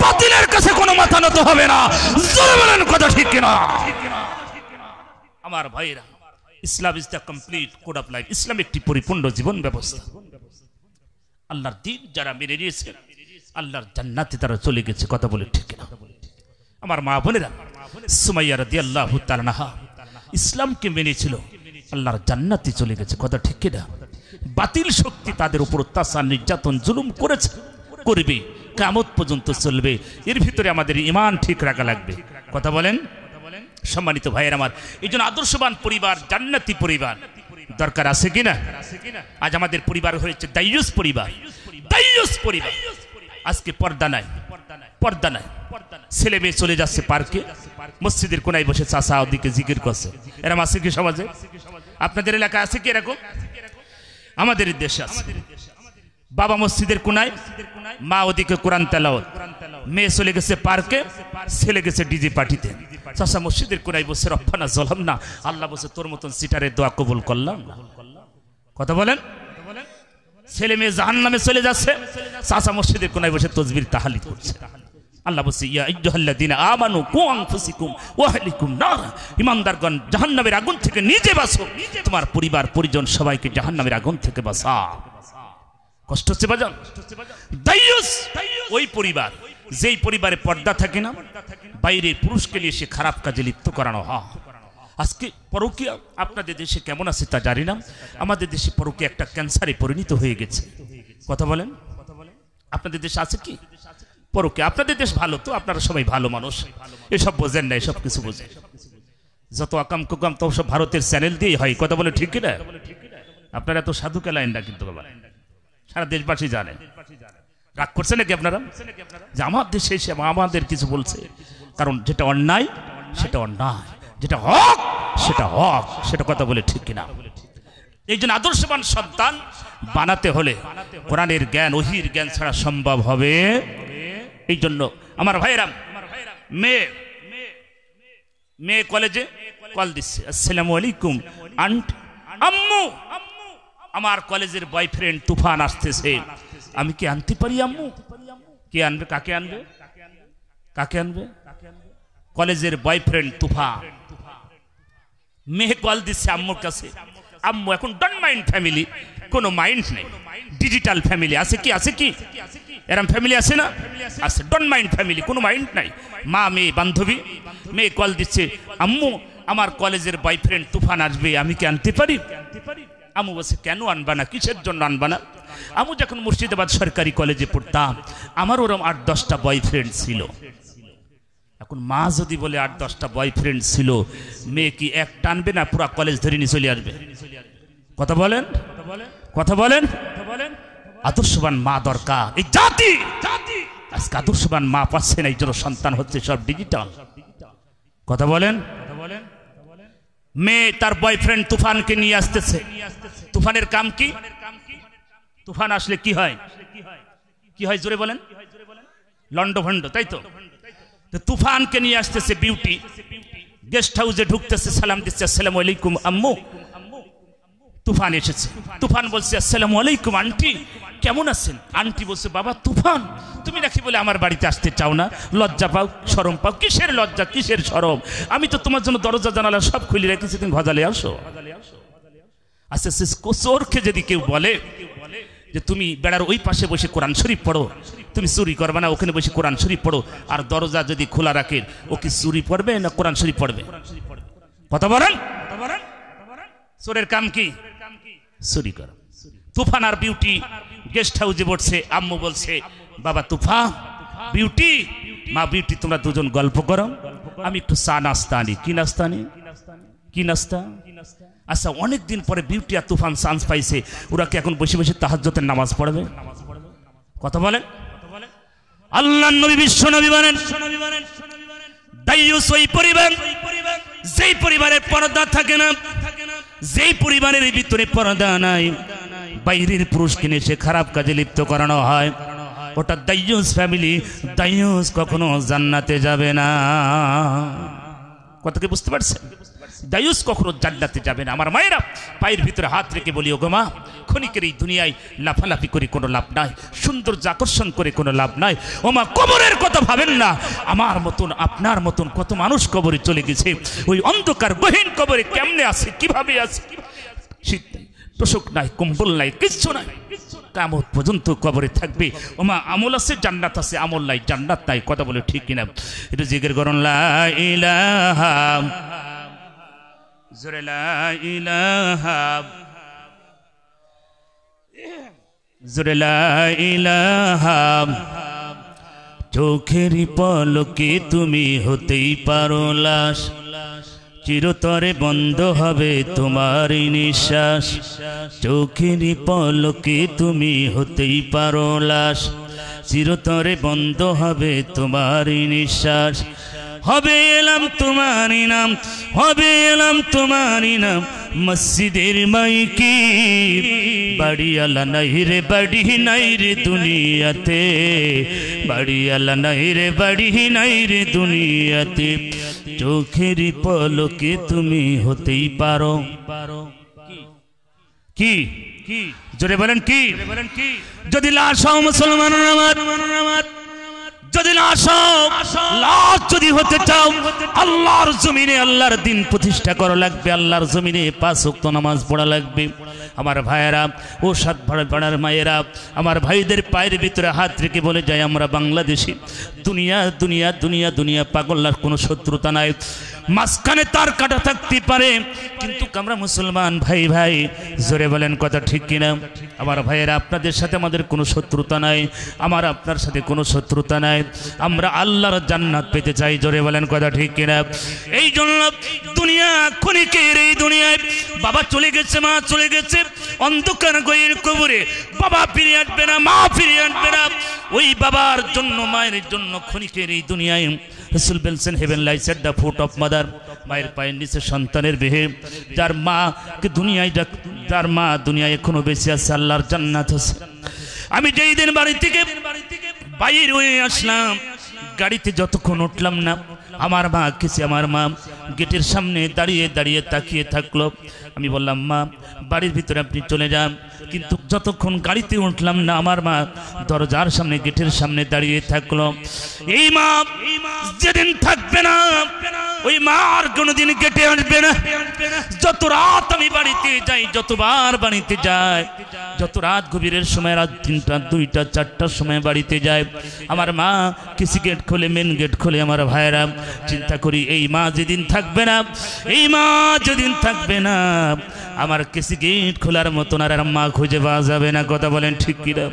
বাতিলের কাছে কোনো মাথা নত হবে না। জোরে বলেন কথা ঠিক কিনা? আমার ভাইরা, Islam is the complete code of life. ইসলাম একটি পরিপূর্ণ জীবন ব্যবস্থা। আল্লাহর দিন যারা মেনে নিয়েছে, আল্লাহর জান্নাতে তারা চলে গেছে। কথা বলে ঠিক না? আমার মা বোনেরা, সুমাইয়া রাদিয়াল্লাহু তাআলা আনহা ইসলামকে মেনেছিল, আল্লাহর জান্নাতে চলে গেছে। কথা ঠিক না? বাতিল শক্তি তাদের উপর অত্যাচার, নির্যাতন, জুলুম করেছে, করবে, কিয়ামত পর্যন্ত চলবে। এর ভিতরে আমাদের ঈমান ঠিক রাখা লাগবে। কথা বলেন। সম্মানিত ভাইয়ের আমার, এই জন্য আদর্শবান পরিবার, জান্নাতি পরিবার দরকার আছে কিনা? আজ আমাদের পরিবার হয়েছে দাইয়ুস পরিবার। দাইয়ুস পরিবার, আজকে পর্দা নাই, পর্দা নাই। ছেলে মেয়ে চলে যাচ্ছে পার্কে, মসজিদের কোনায় বসে চাচা ওদিকে জিকির করছে। এরকম আছে কি সমাজে? আপনাদের এলাকায় আছে কি এরকম? আমাদের দেশে আছে। বাবা মসজিদের কোনায়, মা ওদিকে কোরআন তেলাওয়াত, মেয়ে চলে গেছে পার্কে, ছেলে গেছে ডিজে পার্টিতে। চাচা মসজিদের কোনায় বসে রব্বানা যালামনা, আল্লাহ বসে তোর মতন সিটারের দোয়া কবুল করলাম না। কথা বলেন। ছেলে মেয়ে জাহান্নামে চলে যাচ্ছে, চাচা মসজিদের কোনায় বসে তাসবিহ তাহলিল করছে। আল্লাহ বলছে ইয়া আইয়ুহাল্লাযীনা আমানু কু আনফুসাকুম ওয়া আহলিকুম নার, ঈমানদারগণ জাহান্নামের আগুন থেকে নিজে বাঁচো, তোমার পরিবার পরিজন সবাইকে জাহান্নামের আগুন থেকে বাঁচাও। কষ্ট হচ্ছে বাজান? দাইয়ুস ওই পরিবার যেই পরিবারে পর্দা থাকে না, বাইরের পুরুষকে নিয়ে সে খারাপ কাজে লিপ্ত করানো হয়। আজকে পরকীয়া আপনাদের দেশে কেমন আছে তা জানি না, আমাদের দেশে পরকীয়া একটা ক্যান্সারে পরিণত হয়ে গেছে। কথা বলেন, আপনাদের দেশে আছে কি পরকীয়া? আপনাদের দেশ ভালো তো, আপনারা সবাই ভালো মানুষ, এসব বোঝেন না, এসব কিছু বোঝেন। যত আকাম কুকাম তো সব ভারতের চ্যানেল দিয়েই হয়। কথা বলে ঠিক না? আপনারা এত সাধু কেলাইন না, কিন্তু সারা দেশবাসী জানে। রাগ করছে নাকি আপনারা যে আমার দেশে এসে আমাদের কিছু বলছে? কারণ যেটা অন্যায় সেটা অন্যায়, যেটা হক সেটা হক, সেটা কথা বলে ঠিক কিনা? এই জন্য আদর্শবান সন্তান বানাতে হলে কোরআনের জ্ঞান, ওহির জ্ঞান ছাড়া সম্ভব হবে। এই জন্য আমার ভাইরা, মেয়ে কলেজে কল দিচ্ছে, আসসালামু আলাইকুম আন্ট, আম্মু আমার কলেজের বয়ফ্রেন্ড তুফান আসতেছে, আমি কি আনতে পারি আম্মু? কে আনবে? কাকে আনবে? কাকে আনবে? কলেজের বয়ফ্রেন্ড তুফান। মেয়ে কল দিচ্ছে আম্মুর কাছে, আম্মু এখন ডন্ট মাইন্ড ফ্যামিলি, কোনো মাইন্ড নেই, ডিজিটাল ফ্যামিলি আছে কি? আছে কি এরম ফ্যামিলি আছে না? আছে, ডন্ট মাইন্ড ফ্যামিলি, কোনো মাইন্ড নাই। মা মেয়ে বান্ধবী, মেয়ে কল দিচ্ছে, আম্মু আমার কলেজের বয়ফ্রেন্ড তুফান আসবে, আমি কি আনতে পারি? আম্মু বলছে, কেন আনবা না? কিসের জন্য আনবা না? আম্মু যখন মুর্শিদাবাদ সরকারি কলেজে পড়তাম আমার ওরম 8-10টা বয়ফ্রেন্ড ছিল। এখন মা যদি বলে 8-10টা বয়ফ্রেন্ড ছিল, মেয়ে কি এক টানবে না পুরা কলেজ ধরে নিয়ে চলে আসবে? কথা বলেন, কথা বলেন। আদর্শবান মা দরকার এই জাতি। আজকে আদর্শবান মা পাচ্ছে না, এই জন্য সন্তান হচ্ছে সব ডিজিটাল। কথা বলেন। মেয়ে তার বয়ফ্রেন্ড তুফানকে নিয়ে আসতেছে। তুফানের কাম কি? তুফান আসলে কি হয়? কি হয় জোরে বলেন? লন্ডভন্ড, তাই তো? তুফানকে নিয়ে আসতেছে বিউটি, গেস্ট হাউসে ঢুকতেছে, সালাম দিচ্ছে, আসসালামু আলাইকুম আম্মু। তুফান এসেছে। তুফান বলছে, আসসালামু আলাইকুম আন্টি, কেমন আছেন? আন্টি বলছে, বাবা তুফান তুমি নাকি বলে আমার বাড়িতে আসতে চাও না? লজ্জা পাও, শরম পাও? কিসের লজ্জা, কিসের শরম? আমি তো তোমার জন্য দরজা জানালা সব খুলে রেখেছি, তুমি গজালে আসো। আচ্ছা, চোরকে যদি কেউ বলে যে তুমি বেড়ার ওই পাশে বসে কোরআন শরীফ পড়ো, তুমি চুরি করবে না, ওখানে বসে কোরআন শরীফ পড়ো, আর দরজা যদি খোলা রাখে, ও কি চুরি পড়বে না কোরআন শরীফ পড়বে? কথা বলেন। চোরের কাম কি? চুরি করা। তুফান আর বিউটি গেস্ট হাউসে বসছে। আম্মু বলছে, বাবা তুফান, বিউটি, মা বিউটি, তোমরা দুজন গল্প করো, আমি একটু চা নাস্তা আনি। কি নাস্তা আনি? কি নাস্তা? আচ্ছা, অনেকদিন পরে বিউটি আর তুফান চান্স পাইছে, ওরা কি এখন বসে বসে তাহাজ্জুদের নামাজ পড়বে? কথা বলেন। আল্লাহর নবী, বিশ্ব নবী বলেন, দাইয়ুস ওই পরিবার যেই পরিবারের পর্দা থাকে না, যেই পরিবারের ভিতরে পর্দা নাই, বাইরের পুরুষকে নিয়ে সে খারাপ কাজে লিপ্ত করানো হয়, ওটা দাইয়ুস ফ্যামিলি। দাইয়ুস কখনো জান্নাতে যাবে না। কত কি বুঝতে পারছেন? দাইয়ুস কখনো জান্নাতে যাবে না। আমার মায়েরা, পায়ের ভিতরে হাত রেখে বলি, ওগো মা, ক্ষণিকের এই দুনিয়ায় লাফালাফি করে কোনো লাভ নাই, সৌন্দর্য আকর্ষণ করে কোনো লাভ নাই। ও মা, কবরের কথা ভাবেন না। আমার মতন, আপনার মতন কত মানুষ কবরে চলে গেছে। ওই অন্ধকার গহীন কবরে কেমনে আছে, কিভাবে আছে? শীত নাই, তোষক নাই, কম্বল নাই, কিচ্ছু নাই, কিয়ামত পর্যন্ত কবরে থাকবে। ও মা, আমল আছে, জান্নাত আছে, আমল নাই, জান্নাত নাই। কথা বলে ঠিক কিনা? এটা জিকির করুন, লা ইলাহা, জোরে লা ইলাহা, জোরে লা ইলাহা। চোখেরই পলকে তুমি হতেই পারো লাশ, চিরতরে বন্ধ হবে তোমার নিঃশ্বাস। চোখেরই পলকে তুমি হতেই পারো লাশ, চিরতরে বন্ধ হবে তোমার নিঃশ্বাস। হবে এলাম তোমারই নাম, হবে এলাম তোমারই নাম, মসজিদের মাইকি। বাড়িয়ালা নাই রে, বাড়ি নাই রে দুনিয়াতে, বাড়িয়ালা নাই রে, বাড়ি নাই রে দুনিয়াতে। চোখেরই পলকে তুমি হতেই পারো। কি কি জোরে বলেন, কি যদি লাশ হও মুসলমান আমার, যদি না আসো, লাশ যদি হতে চাও, আল্লাহর জমিনে আল্লাহর দিন প্রতিষ্ঠা করা লাগবে, আল্লাহর জমিনে 5 ওয়াক্ত নামাজ পড়া লাগবে। আমার ভাইয়েরা ও সাত পাড়ার মায়েরা, আমার ভাইদের পায়ের ভিতরে হাত রেখে বলে যায়, আমরা বাংলাদেশি, দুনিয়া দুনিয়া দুনিয়া দুনিয়া, পাগলার কোনো শত্রুতা নাই, মাঝখানে তার কাটা থাকতে পারে, কিন্তু আমরা মুসলমান ভাই ভাই, জোরে বলেন কথা ঠিক কিনা? আমার ভাইয়েরা, আপনাদের সাথে আমাদের কোনো শত্রুতা নাই, আমার আপনার সাথে কোনো শত্রুতা নাই, আমরা আল্লাহর জান্নাত পেতে চাই, জোরে বলেন কথা ঠিক কিনা? এই জন্য দুনিয়া ক্ষণিকের, এই দুনিয়ায় বাবা চলে গেছে, মা চলে গেছে, অন্ধকার গহীন কবরে, বাবা ফিরে আসবে না, মা ফিরে আসবে না, ওই বাবার জন্য মায়ের জন্য ক্ষণিকের এই দুনিয়ায় রাসূল বলেছেন, heaven lies at the foot of mother, মায়ের পায়ের নিচে সন্তানের বেহে, যার মাকে দুনিয়ায়, যার মা দুনিয়ায় এখনো বেঁচে আছে, আল্লাহর জান্নাত আছে। আমি যেই দিন বাড়ি থেকে বাইরে হয়ে আসলাম, গাড়িতে যতক্ষণ উঠলাম না, আমার মা কিছু, আমার মা গেটের সামনে দাঁড়িয়ে দাঁড়িয়ে তাকিয়ে থাকলো। আমি বললাম, মা বাড়ির ভিতরে আপনি চলে যান, কিন্তু যতক্ষণ গাড়িতে উঠলাম না, আমার মা দরজার সামনে, গেটের সামনে দাঁড়িয়ে থাকলো। এই মা যেদিন থাকবে না, ওই মা আর কোনোদিন গেটে আসবে না। যত রাত আমি বাড়িতে যাই, যতবার বাড়িতে যাই, যত রাত গভীরের সময়, রাত 3টা 2টা 4টার সময় বাড়িতে যায়, আমার মা কিছু গেট খোলে, মেন গেট খোলে। আমার ভাইয়েরা, চিন্তা করি, এই মা যেদিন থাকবে না, এই মা যেদিন থাকবে না, আমার কিছু গেট খোলার মতন আর মা খুঁজে পাওয়া যাবে না। কথা বলেন ঠিক কিনা?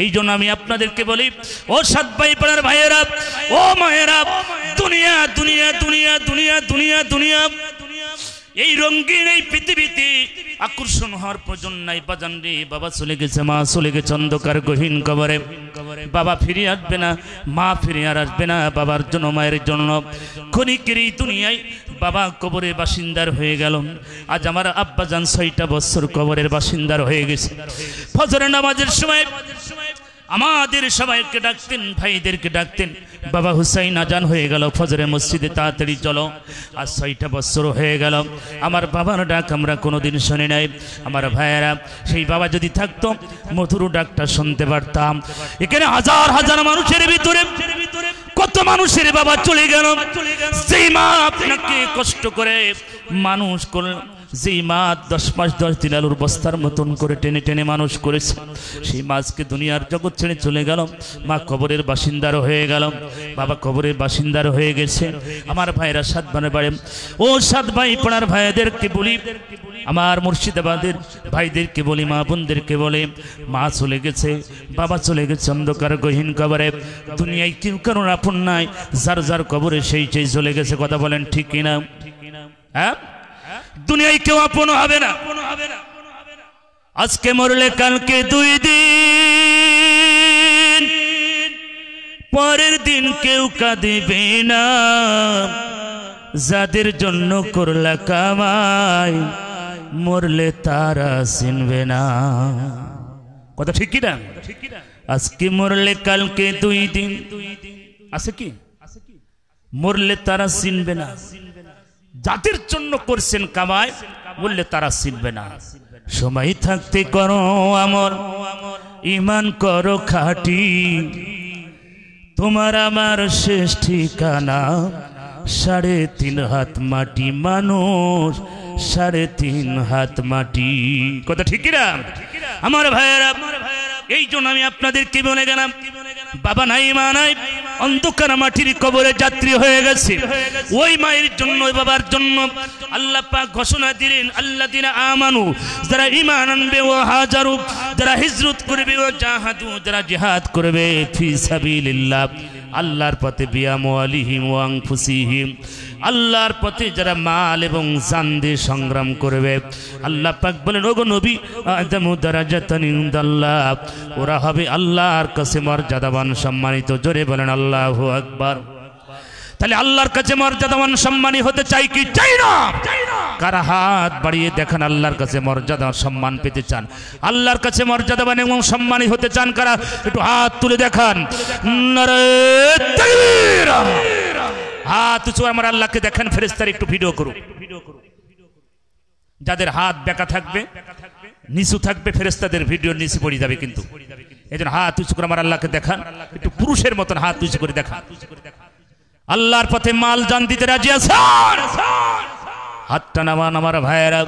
এই জন্য আমি আপনাদেরকে বলি, ও সাত ভাই পাড়ার ভাইয়েরা, ও মায়েরা, দুনিয়া দুনিয়া দুনিয়া দুনিয়া দুনিয়া দুনিয়া, এই রঙিন এই পৃথিবীতে আকর্ষণ হওয়ার প্রয়োজন নাই। বাজান রে, বাবা চলে গেছে, মা চলে গেছে অন্ধকার গহীন কবরে, বাবা ফিরে আসবে না, মা ফিরে আর আসবে না। বাবার জন্য, মায়ের জন্য ক্ষণিকের এই দুনিয়ায় বাবা কবরের বাসিন্দার হয়ে গেল। আজ আমার আব্বাজান 6টা বছর কবরের বাসিন্দার হয়ে গেছে। ফজরের নামাজের সময় আমাদের সবাইকে ডাকতেন, ভাইদেরকে ডাকতেন, বাবা হুসাইন আজান হয়ে গেল, ফজরের মসজিদে তাড়াতাড়ি চলো। আজ 6টা বছর হয়ে গেল, আমার বাবার ডাক আমরা কোনোদিন শুনি নাই। আমার ভাইয়েরা, সেই বাবা যদি থাকতো, মধুর ডাকটা শুনতে পারতাম। এখানে হাজার হাজার মানুষের ভিতরে কত মানুষের বাবা চলে গেল, যেই মা আপনাকে কষ্ট করে মানুষ করল, যেই মা 10 মাস 10 দিন আলুর বস্তার মতন করে টেনে টেনে মানুষ করেছে, সেই মাছকে দুনিয়ার জগৎ ছেড়ে চলে গেল। মা কবরের বাসিন্দার হয়ে গেল, বাবা কবরের বাসিন্দার হয়ে গেছে। আমার ভাইরা, সাত ভাইয়ের বাড়ি, ও সাত ভাই পাড়ার ভাইদেরকে বলি, আমার মুর্শিদাবাদের ভাইদেরকে বলি, মা বোনদেরকে বলে, মা চলে গেছে, বাবা চলে গেছে অন্ধকার গহীন কবরে। দুনিয়ায় কেউ কারোর আপন নাই, যার যার কবরে সেই সেই চলে গেছে। কথা বলেন ঠিক কিনা? হ্যাঁ, দুনিয়ায় কেউ আপন হবে না। আজকে মরলে কালকে 2 দিন, পরের দিন কেউ কাঁদিবে না। যাদের জন্য করলা কামাই, মরলে তারা চিনবে না। কথা ঠিক কিনা? আজকে মরলে কালকে 2 দিন, আছে কি? মরলে তারা চিনবে না। যাদের জন্য করছেন কামাই, বললে তারা চিনবে না। সময় থাকতে করো আমল, ঈমান করো খাঁটি, তোমার আমার শেষ ঠিকানা 3.5 হাত মাটি। মানুষ 3.5 হাত মাটি। কথা ঠিক কিনা? আমার ভাইয়েরা, এই জন্য আমি আপনাদেরকে বলে গেলাম, বাবা নাই, মা নাই, অন্ধকার মাটির কবরে যাত্রী হয়ে গেছে। ওই মায়ের জন্য, ওই বাবার জন্য আল্লাহ পাক ঘোষণা দিলেন, আল্লাযিনা আমানু, যারা ঈমান আনবে, ও হাজারু, যারা হিজরত করবে, ও জাহাদু, যারা জিহাদ করবে ফি সাবিলিল্লাহ, আল্লাহর পথে, বিআমওয়ালিহিম ওয়া আনফুসিহিম, আল্লাহর পথে যারা মাল এবং জান দিয়ে সংগ্রাম করবে, আল্লাহ পাক বলেন, ওগো নবী, আদামু দারাজাতান ইনদাল্লাহ, ওরা হবে আল্লাহর কাছে মর্যাদাবান, সম্মানিত। জোরে বলেন আল্লাহু আকবার। তাহলে আল্লাহর কাছে মর্যাদাবান সম্মানী হতে চাই কি চাই না? কারা হাত বাড়িয়ে দেখান আল্লাহর কাছে মর্যাদা সম্মান পেতে চান? আল্লাহর কাছে মর্যাদাবান এবং সম্মানী হতে চান কারা? একটু হাত তুলে দেখান। নারে তাকবীর! হাত উঁচু, আমার আল্লাহকে দেখেন। ফেরেশতারা একটু ভিডিও করুন। যাদের হাত বেঁকা থাকবে, নিচু থাকবে, ফেরেশতাদের ভিডিও নিচে পড়ে যাবে। কিন্তু এজন্য হাত উঁচু করে আমার আল্লাহকে দেখান, একটু পুরুষের মতন হাত উঁচু করে দেখান। আল্লাহর পথে মাল জান দিতে রাজি আছেন? হাতটা নামান আমার ভাইয়েরা।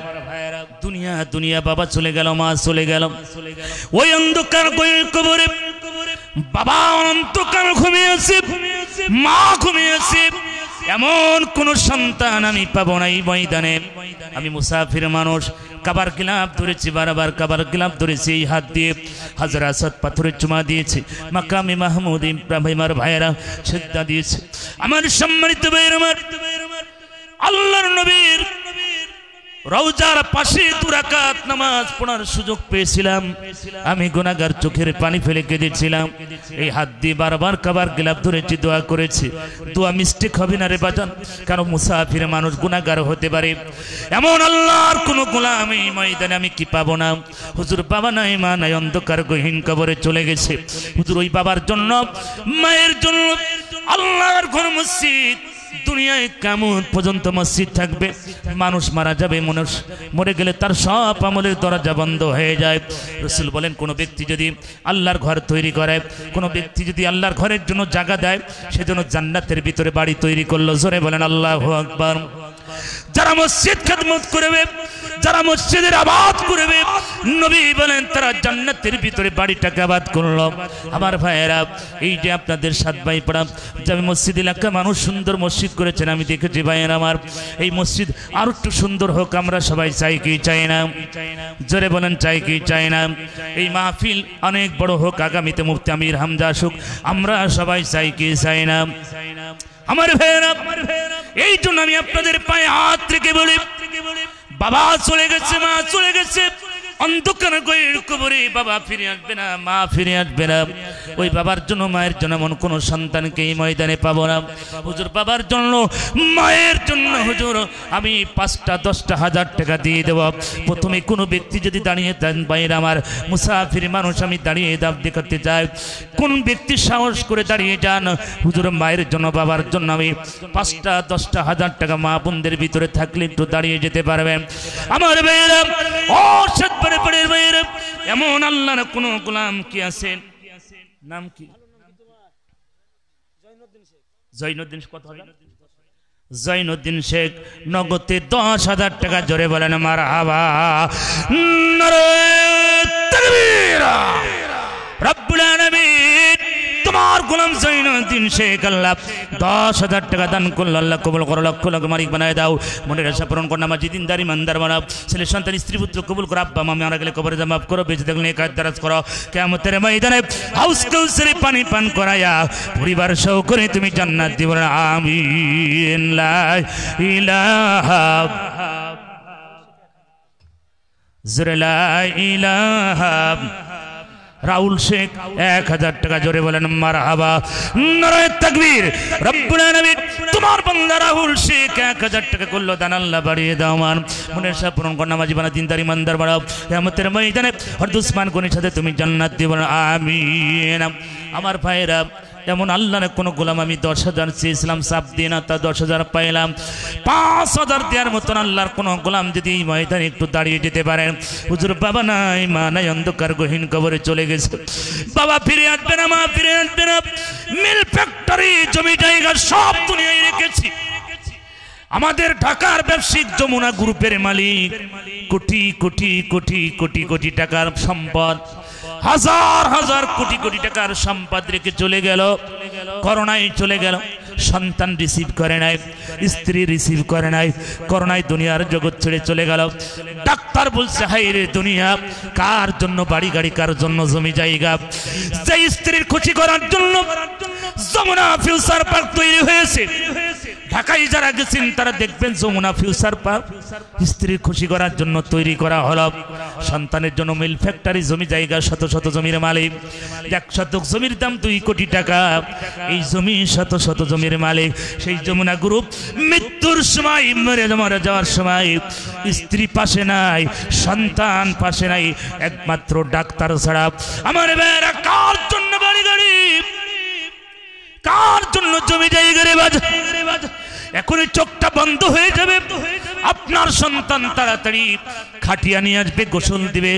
দুনিয়া দুনিয়া বাবা চলে গেল, মা চলে গেল, ওই অন্ধকার কবরে বাবা অন্তকার ঘুমিয়েছে, মা ঘুমিয়েছে। এমন কোন সন্তান আমি পাবো না এই ময়দানে। আমি মুসাফির মানুষ, কাবার গিলাফ ধরেছি, বারবার কাবার গিলাফ ধরেছি, এই হাত দিয়ে হাজার আসাদ পাথরের চুমা দিয়েছে, মাকামে মাহমুদ ইব্রাহিমের ভাইয়েরা সিজদা দিয়েছে। আমার সম্মানিত ভাইয়ের, আমার আল্লাহর নবীর রওজার পাশে 2 রাকাত নামাজ পড়ার সুযোগ পেয়েছিলাম। আমি গুনাহগার, চোখের পানি ফেলে কেঁদেছিলাম। এই হাত দিয়ে বারবার কাবার গিলাফ ধরেছি, দোয়া করেছি। দোয়া মিস্টেক হবে না রে বাজান, কারণ মুসাফির মানুষ গুনাহগার হতে পারে। এমন আল্লাহর কোন গোলাম এই ময়দানে আমি কি পাবো না? হুজুর বাবা নাই, মা নাই, অন্ধকার গহীন কবরে চলে গেছে। হুজুর ওই বাবার জন্য, মায়ের জন্য আল্লাহর ঘর মসজিদ, দুনিয়ায় কিয়ামত পর্যন্ত মসজিদ থাকবে। মানুষ মারা যাবে, মানুষ মরে গেলে তার সব আমলের দরজা বন্ধ হয়ে যায়। রাসূল বলেন, কোন ব্যক্তি যদি আল্লাহর ঘর তৈরি করে, কোন ব্যক্তি যদি আল্লাহর ঘরের জন্য জায়গা দেয়, সেজন্য জান্নাতের ভিতরে বাড়ি তৈরি করলো। জোরে বলেন আল্লাহু আকবার। যারা মসজিদ খেদমত করবে, যারা মসজিদের আবাদ করবে, নবী বলেন তারা জান্নাতের ভিতরে বাড়িটাকে আবাদ করলো। আমার ভাইয়েরা, এই যে আপনাদের 7 ভাই পাড়া জামে মসজিদ এলাকা মানুষ সুন্দর মসজিদ করেছেন, আমি দেখেছি ভাইয়েরা আমার। এই মসজিদ আরো একটু সুন্দর হোক, আমরা সবাই চাই কি চাই না? জোরে বলেন চাই কি চাই না? এই মাহফিল অনেক বড় হোক, আগামীতে মুফতি আমির হামজা আসুক, আমরা সবাই চাই কি চাই না? আমার ভাইয়েরা, এই জন্য আমি আপনাদের পায়ে হাত রেখে বলি, বাবা চলে গেছে, মা চলে গেছে, অন্ধকার গহীন কবরে বাবা ফিরে আসবে না, মা ফিরে আসবে না। ওই বাবার জন্য, মায়ের জন্য এমন কোন সন্তানকে এই ময়দানে পাবো না। হুজুর বাবার জন্য, মায়ের জন্য হুজুর আমি 5টা 10টা হাজার টাকা দিয়ে দেব। প্রথমে কোনো ব্যক্তি যদি দাঁড়িয়ে দেন, বাইরে আমার মুসাফির মানুষ, আমি দাঁড়িয়ে দাব দেখাতে চাই। কোন ব্যক্তি সাহস করে দাঁড়িয়ে যান, হুজুর মায়ের জন্য, বাবার জন্য আমি 5টা 10টা হাজার টাকা মা বোনদের ভিতরে থাকলে একটু দাঁড়িয়ে যেতে পারবেন। আমার ভাইয়েরা, এমন আল্লাহর কোন গোলাম কি আছেন? নাম কি? জৈনুদ্দিন। কত? জৈনুদ্দিন শেখ। নগদে 10,000 টাকা। জোরে বলেন মারহাবা। নারে তাকবীর। রব্বুল আলামিন তোমার গোলাম জৈনুদ্দিন শেখ আল্লাহ 10,000 টাকা দান করলো। আল্লাহ কবুল করো, লক্ষ লক্ষ মালিক বানায় দাও। মনের আশা পূরণ করো, নামাজি দিনদারি ইমানদার বানাও। ছেলে সন্তান স্ত্রী পুত্র কবুল করো। আব্বা মা মারা গেলে কবরে মাফ করো, বেঁচে থাকলে নেক দারাজ করো। কিয়ামতের ময়দানে হাউস কাউসারে পানি পান করায়া পরিবার সহ করে তুমি জান্নাত দিও। আমিন। লা ইলাহা লা ইলাহা। রাহুল শেখ 1000 টাকা। জোরে বলেন মারহাবা। নারে তাকবীর। রব্বুল আলামিন তোমার বান্দা রাহুল শেখ 1000 টাকা করলো দান, আল্লাহ বাড়িয়ে দাও। মান মনের আশা পূরণ করো, নামাজি বানাও, দিনদার ইমানদার বানাও। কিয়ামতের ময়দানে হযরত উসমান গনির সাথে তুমি জান্নাত দিও। আমিন। আমার ভাইরা, এমন আল্লাহর কোন গোলাম আমি 10,000 চেয়েছিলাম, চাপ দিয়ে না, তা 10,000 পাইলাম। 5,000 দেওয়ার মতন আল্লাহর কোন গোলাম যদি এই ময়দানে একটু দাঁড়িয়ে যেতে পারেন। হুজুর বাবা নাই, মা নাই, অন্ধকার গহীন কবরে চলে গেছে। বাবা ফিরে আসবে না, মা ফিরে আসবে না। মিল ফ্যাক্টরি, জমি জায়গা সব দুনিয়ায় রেখেছি। আমাদের ঢাকার ব্যবসায়িক যমুনা গ্রুপের মালিক, কোটি কোটি কোটি কোটি কোটি টাকার সম্পদ, হাজার হাজার কোটি কোটি টাকার সম্পদ রেখে চলে গেল। করোনায় চলে গেল। সন্তান রিসিভ করে নাই, স্ত্রী রিসিভ করে নাই। করোনায় দুনিয়ার জগৎ ছেড়ে চলে গেল। ডাক্তার বলছে, হাই রে দুনিয়া, কার জন্য বাড়ি গাড়ি, কার জন্য জমি জায়গা। যে স্ত্রীর খুশি করার জন্য যমুনা ফিউচার পার্ক তৈরি হয়েছে। ঢাকায় যারা গেছেন তারা দেখবেন যমুনা ফিউচার পার্ক স্ত্রীর খুশি করার জন্য তৈরি করা হলো। সন্তানের জন্য মিল ফ্যাক্টরি, জমি জায়গা, শত শত জমির মালিক। 1 শতক জমির দাম 2 কোটি টাকা। এই জমি শত শত জমির মালিক। সেই যমুনা গ্রুপ মৃত্যুর সময়, মরে যাওয়ার সময় স্ত্রী পাশে নাই, সন্তান পাশে নাই, একমাত্র ডাক্তার ছাড়া। আমার ভাইয়েরা, কার জন্য বাড়ি গাড়ি, কার জন্য জমি জায়গা রে বাজ, এখনই চোখটা বন্ধ হয়ে যাবে, আপনার সন্তান তাড়াতাড়ি খাটিয়া নিয়ে আসবে, গোসল দিবে,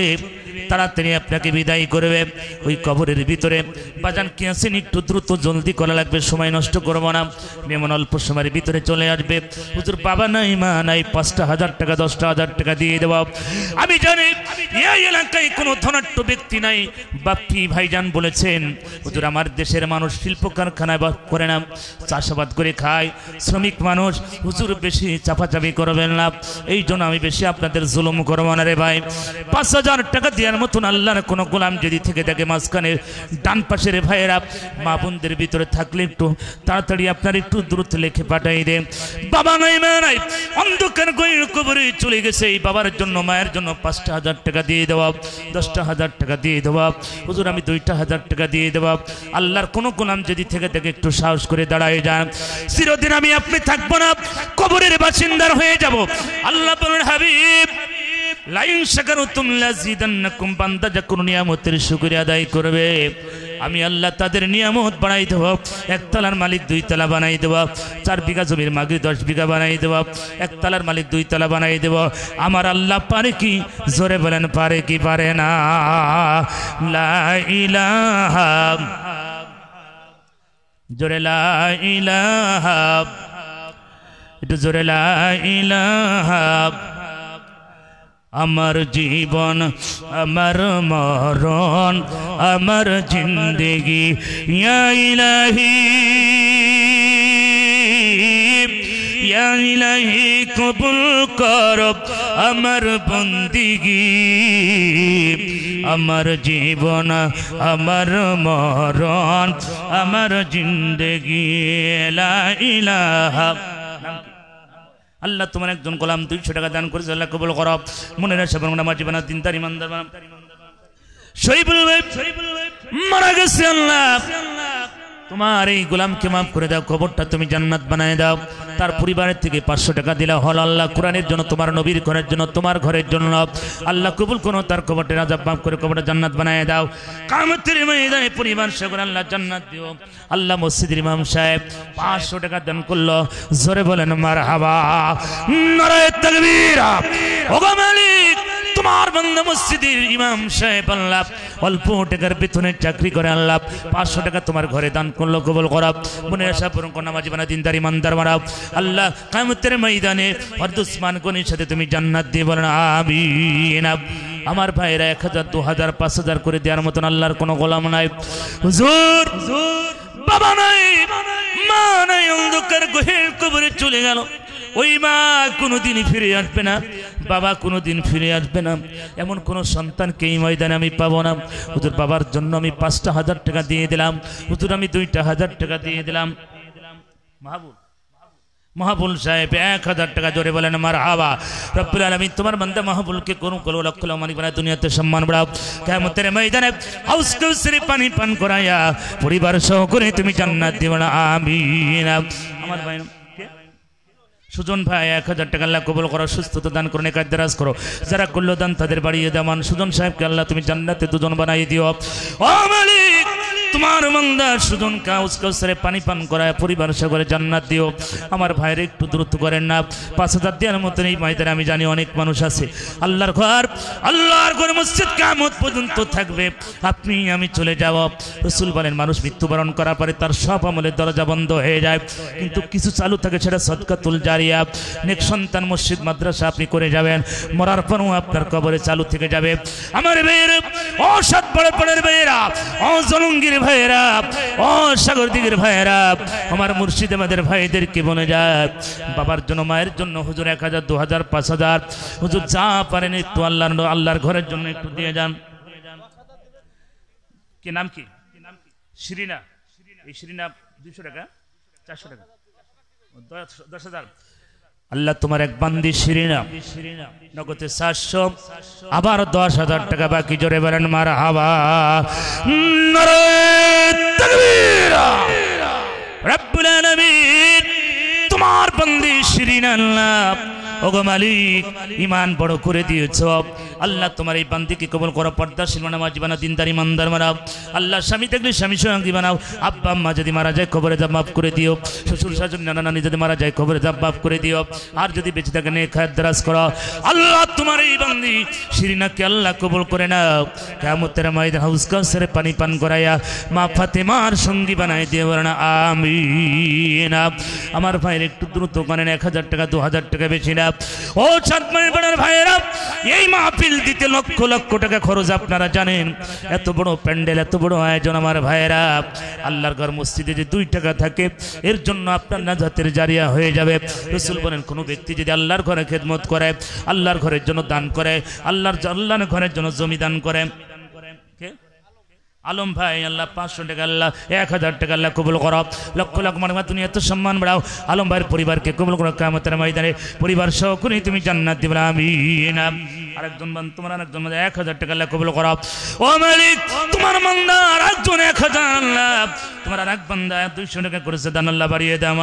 তাড়াতাড়ি আপনাকে বিদায় করবে ওই কবরের ভিতরে। বাজান কি আছেন, একটু দ্রুত জলদি করা লাগবে, সময় নষ্ট করবো না। মেমন অল্প সময়ের ভিতরে চলে আসবে। হুজুর বাবা নাই, মা নাই, 5,000 টাকা 10,000 টাকা দিয়ে দেওয়া। আমি জানি এই এলাকায় কোনো ধনাঢ্য ব্যক্তি নাই। বাপ্পি ভাইজান বলেছেন, হুজুর আমার দেশের মানুষ শিল্প কারখানায় করে না, চাষাবাদ করে খায়, শ্রমিক মানুষ, হুজুর বেশি চাপাচাপি করবেন না, এই জন্য আমি বেশি আপনাদের জুলুম করবো না রে ভাই। 5,000 টাকা দেওয়ার মতন আল্লাহর কোনো গোলাম যদি থেকে থাকে মাঝখানে ডান পাশের ভাইয়েরা মা বোনদের ভিতরে থাকলে একটু তাড়াতাড়ি আপনার একটু দ্রুত লিখে পাঠাই দেন। বাবা নাই, মা নাই, অন্ধকার গভীর কবরে চলে গেছে, এই বাবার জন্য মায়ের জন্য 5,000 টাকা দিয়ে দেওয়া, 10,000 টাকা দিয়ে দেওয়া। হুজুর আমি 2,000 টাকা দিয়ে দেওয়া। আল্লাহর কোনো গোলাম যদি থেকে থাকে একটু সাহস করে দাঁড়ায় যান, চিরদিন আমি আপনি থাকবো না, কবরের বাসিন্দার হয়ে যাব। আল্লাহ বলেন হাবিব লাইন শাকারতুম লাযিদান্নাকুম, বান্দা যখন নিয়ামতের শুকরিয়া আদায় করবে আমি আল্লাহ তাদের নিয়ামত বাড়াই দেব। 1 তলার মালিক 2 তলা বানাই দেব, 4 বিঘা জমির মালিক 10 বিঘা বানাই দেব, 1 তলার মালিক 2 তলা বানাই দেব। আমার আল্লাহ পারে কি? জোরে বলেন পারে কি পারে না? লা ইলাহা, জোরে লা ইলাহা, একটু জোরে লা ইলাহা। আমার জীবন, আমার মরণ, আমার জিন্দেগি, ইয়া ইলাহি, ইয়া ইলাহি কবুল কর আমার বন্দিগি। আমার জীবন, আমার মরণ, আমার জিন্দেগি, লা ইলাহা। আল্লাহ তোমার একজন গোলাম 200 টাকা দান করেছে, আল্লাহ কবুল করো। মনে রাখা বরং আমার জীবন দিনদার ইমানদার শহীদুল ভাই মারা গেছে, আল্লাহ তোমার এই গোলামকে মাফ করে দাও, কবরটা তুমি জান্নাত বানায় দাও। তার পরিবারের থেকে 500 টাকা দিলা হল আল্লাহ কোরআনের জন্য, তোমার নবীর ঘরের জন্য, তোমার ঘরের জন্য। আল্লাহ কবুল করো, তার কবরটা আযাব মাফ করে কবরটা জান্নাত বানায় দাও। কিয়ামতের ময়দানে পরিবার সহ আল্লাহ জান্নাত দিও। আল্লাহ মসজিদের ইমাম সাহেব 500 টাকা দান করলো, জোরে বলেন মারহাবা, নারায়ে তাকবীর। ওগো মালিক তোমার বান্দা মসজিদের ইমাম সাহেব আল্লাহ অল্প টাকার বেতনে চাকরি করে, আল্লাহ 500 টাকা তোমার ঘরে দান করলো, কবুল করো। মনে আশা পূরণ করো, নামাজি বানা দিনদার ইমানদার বানাও। আল্লাহ কিয়ামতের ময়দানে হযরত উসমান গনির সাথে তুমি জান্নাত দিয়ে বলেন আমিন। আমার ভাইরা 1000 2000 5000 করে দেওয়ার মতন আল্লাহর কোনো গোলাম নাই। হুজুর বাবা নাই, মা নাই, অন্ধকার গহীর কবরে চলে গেল। ওই মা কোনোদিন ফিরে আসবে না, বাবা কোনোদিন ফিরে আসবে না, এমন কোন সন্তানকে এই ময়দানে আমি পাবো না। হুজুর বাবার জন্য আমি 5,000 টাকা দিয়ে দিলাম, হুজুর আমি 2,000 টাকা দিয়ে দিলাম। মাহবুল সাহেব 1000 টাকা, জোরে বলেন মারহাবা। রব্বুল আলামিন তোমার বান্দা মাহবুলকে করুন করো লক্ষ মানিক বানায়, দুনিয়াতে সম্মান বাড়াও। কিয়ামতের ময়দানে হাউস কাউসারে পানি পান করায়া পরিবার সহ করে তুমি জান্নাত দিও না, আমিন। আমার ভাই সুজন ভাই 1000 টাকা আল্লাহ কবুল করো, সুস্থতা দান করো, নেক দারাজ করো। যারা করলো দান তাদের বাড়িয়ে দামান। সুজন সাহেবকে আল্লাহ তুমি জান্নাতে দুজন বানাই দিও। ও মালিক তোমার বান্দা সুজন হাউস কাউসারে পানি পান করায় পরিবার সহ করে জান্নাত দিও। আমার ভাইরে একটু দ্রুত করেন না, 5,000 দেওয়ার মতন এই ময়দানে আমি জানি অনেক মানুষ আছে। আল্লাহর ঘর মসজিদ কিয়ামত পর্যন্ত থাকবে, আপনি আমি চলে যাব। রাসূল বলেন মানুষ মৃত্যুবরণ করার পরে তার সব আমলের দরজা বন্ধ হয়ে যায়, কিন্তু কিছু চালু থাকে, সেটা সদকাতুল জারিয়া, নেক সন্তান, মসজিদ, মাদ্রাসা আপনি করে যাবেন, মরার পরও আপনার কবরে চালু থেকে যাবে। আমার ভাইয়েরা, ও সাতপাড়ার ভাইয়েরা, ও জলঙ্গির ভাইয়েরা, ও সাগরদিঘির ভাইয়েরা, আমার মুর্শিদাবাদের ভাইদেরকে বলে যায় বাবার জন্য, মায়ের জন্য হুজুর 1000 2000 5000 হুজুর যা পারেন একটু আল্লাহর ঘরের জন্য একটু দিয়ে যান। কি নাম কি? শিরিনা। এই শিরিনা 200 টাকা 400 টাকা 10,000। আল্লাহ তোমার এক বান্দি শিরিনা নগদে 700, আবার 10,000 টাকা বাকি, জোরে বলেন মারহাবা, নারায়ে তাকবীর। রব্বুল আলামিন তোমার বান্দি শিরিনা আল্লাহ ওগো মালিক ঈমান বড় করে দিয়েছো আল্লাহ তোমার এই বান্দিকে কবুল করো পর্দাশীল নামাজি বানাও দিনদার ইমানদার বানাও আল্লাহ স্বামী থাকলে স্বামী সঙ্গী বানাও আব্বা আম্মা যদি মারা যায় কবরে যা মাফ করে দিও শ্বশুর শাশুড়ি নানা নানি যদি মারা যায় কবরে যা মাফ করে দিও আর যদি বেঁচে থাকে নেক হায়াত দারাজ করো আল্লাহ তোমার এই বান্দি শিরিনাকে আল্লাহ কবুল করে নাও কিয়ামতের ময়দানে হাউজ কাউসারে পানি পান করাইয়া মা ফাতেমার সঙ্গী বানাই দিও বলেন আমিন আমার ভাইয়ের একটু দ্রুত করেন 1000 টাকা 2000 টাকা বেশি না ও চাঁদমাইর পাড়ার ভাইয়েরা এই মাহফিল দিতে লক্ষ লক্ষ টাকা খরচ আপনারা জানেন এত বড় প্যান্ডেল এত বড় আয়োজন আমার ভাইয়েরা আল্লাহর ঘর মসজিদে যে 2 টাকা থাকে এর জন্য আপনার নাজাতের জারিয়া হয়ে যাবে রাসূল বলেন কোন ব্যক্তি যদি আল্লাহর ঘরে খেদমত করে আল্লাহর ঘরের জন্য দান করে আল্লাহর ঘরের জন্য জমি দান করে আলম ভাই আল্লাহ 500 টাকা আল্লাহ 1000 টাকা আল্লাহ কবুল করো লক্ষ লক্ষ মানুষ তুমি এত সম্মান বাড়াও আলম ভাইয়ের পরিবারকে কবুল করো কিয়ামতের ময়দানে পরিবার সহ করে তুমি জান্নাত দিবে আমিন আরেকজন বান্দা তোমার আরেকজন 1000 টাকা আল্লাহ কবুল করো ও মালিক তোমার বান্দা আরেকজন 1000 আল্লাহ তোমার আরেক বান্দা 200 টাকা করেছে দান আল্লাহ বাড়িয়ে দাও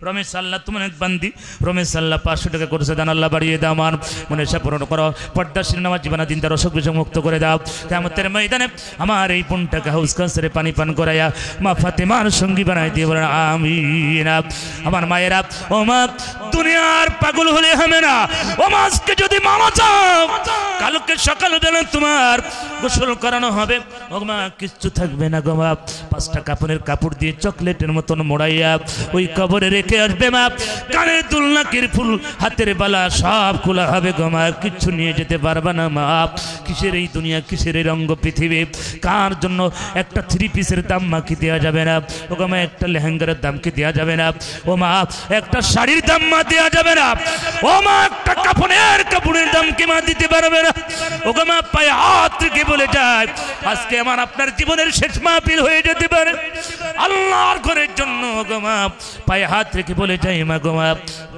রমেশ আল্লাহ তোমার এক বান্দি রমেশ আল্লাহ 500 টাকা করেছে দান আল্লাহ বাড়িয়ে দাও আমার মনে আশা পূরণ করো পর্দাশীল নামাজ জীবনা দিন তার অসুখ বিসুখ মুক্ত করে দাও কিয়ামতের ময়দানে আমার এই বোনটাকে হাউস কাউসারে পানি পান করাইয়া মা ফাতেমার সঙ্গী বানাই দিয়ে বলেন আমিন আমার মায়েরা ও মা দুনিয়ার পাগল হলে হবে না ও মা আজকে যদি মারা যাও কালকে সকালবেলা তোমার গোসল করানো হবে ও মা কিচ্ছু থাকবে না গো মা 5টা কাপড়ের কাপড় দিয়ে চকলেটের মতন মোড়াইয়া ওই কবরে রেখে আসবে মা কানের দুল নাকের ফুল হাতের বালা সব খোলা হবে গো মা কিচ্ছু নিয়ে যেতে পারবে না মা কিসের এই দুনিয়া কিসের এই রঙ্গ পৃথিবী কার জন্য একটা 3 পিসের দাম মা কি দেওয়া যাবে না ও গো মা একটা লেহেঙ্গার দাম কি দেওয়া যাবে না ও মা একটা শাড়ির দাম মা দেওয়া যাবে না ও মা একটা কাপড়ের দাম কি মা দিতে পারবে না ও গো মা পায়ে হাত রেখে বলে যায় আজকে আমার আপনার জীবনের শেষ মাহফিল হয়ে যেতে পারে আল্লাহর ঘরের জন্য গো মা পায়ে হাত রেখে বলে যাই মা গো মা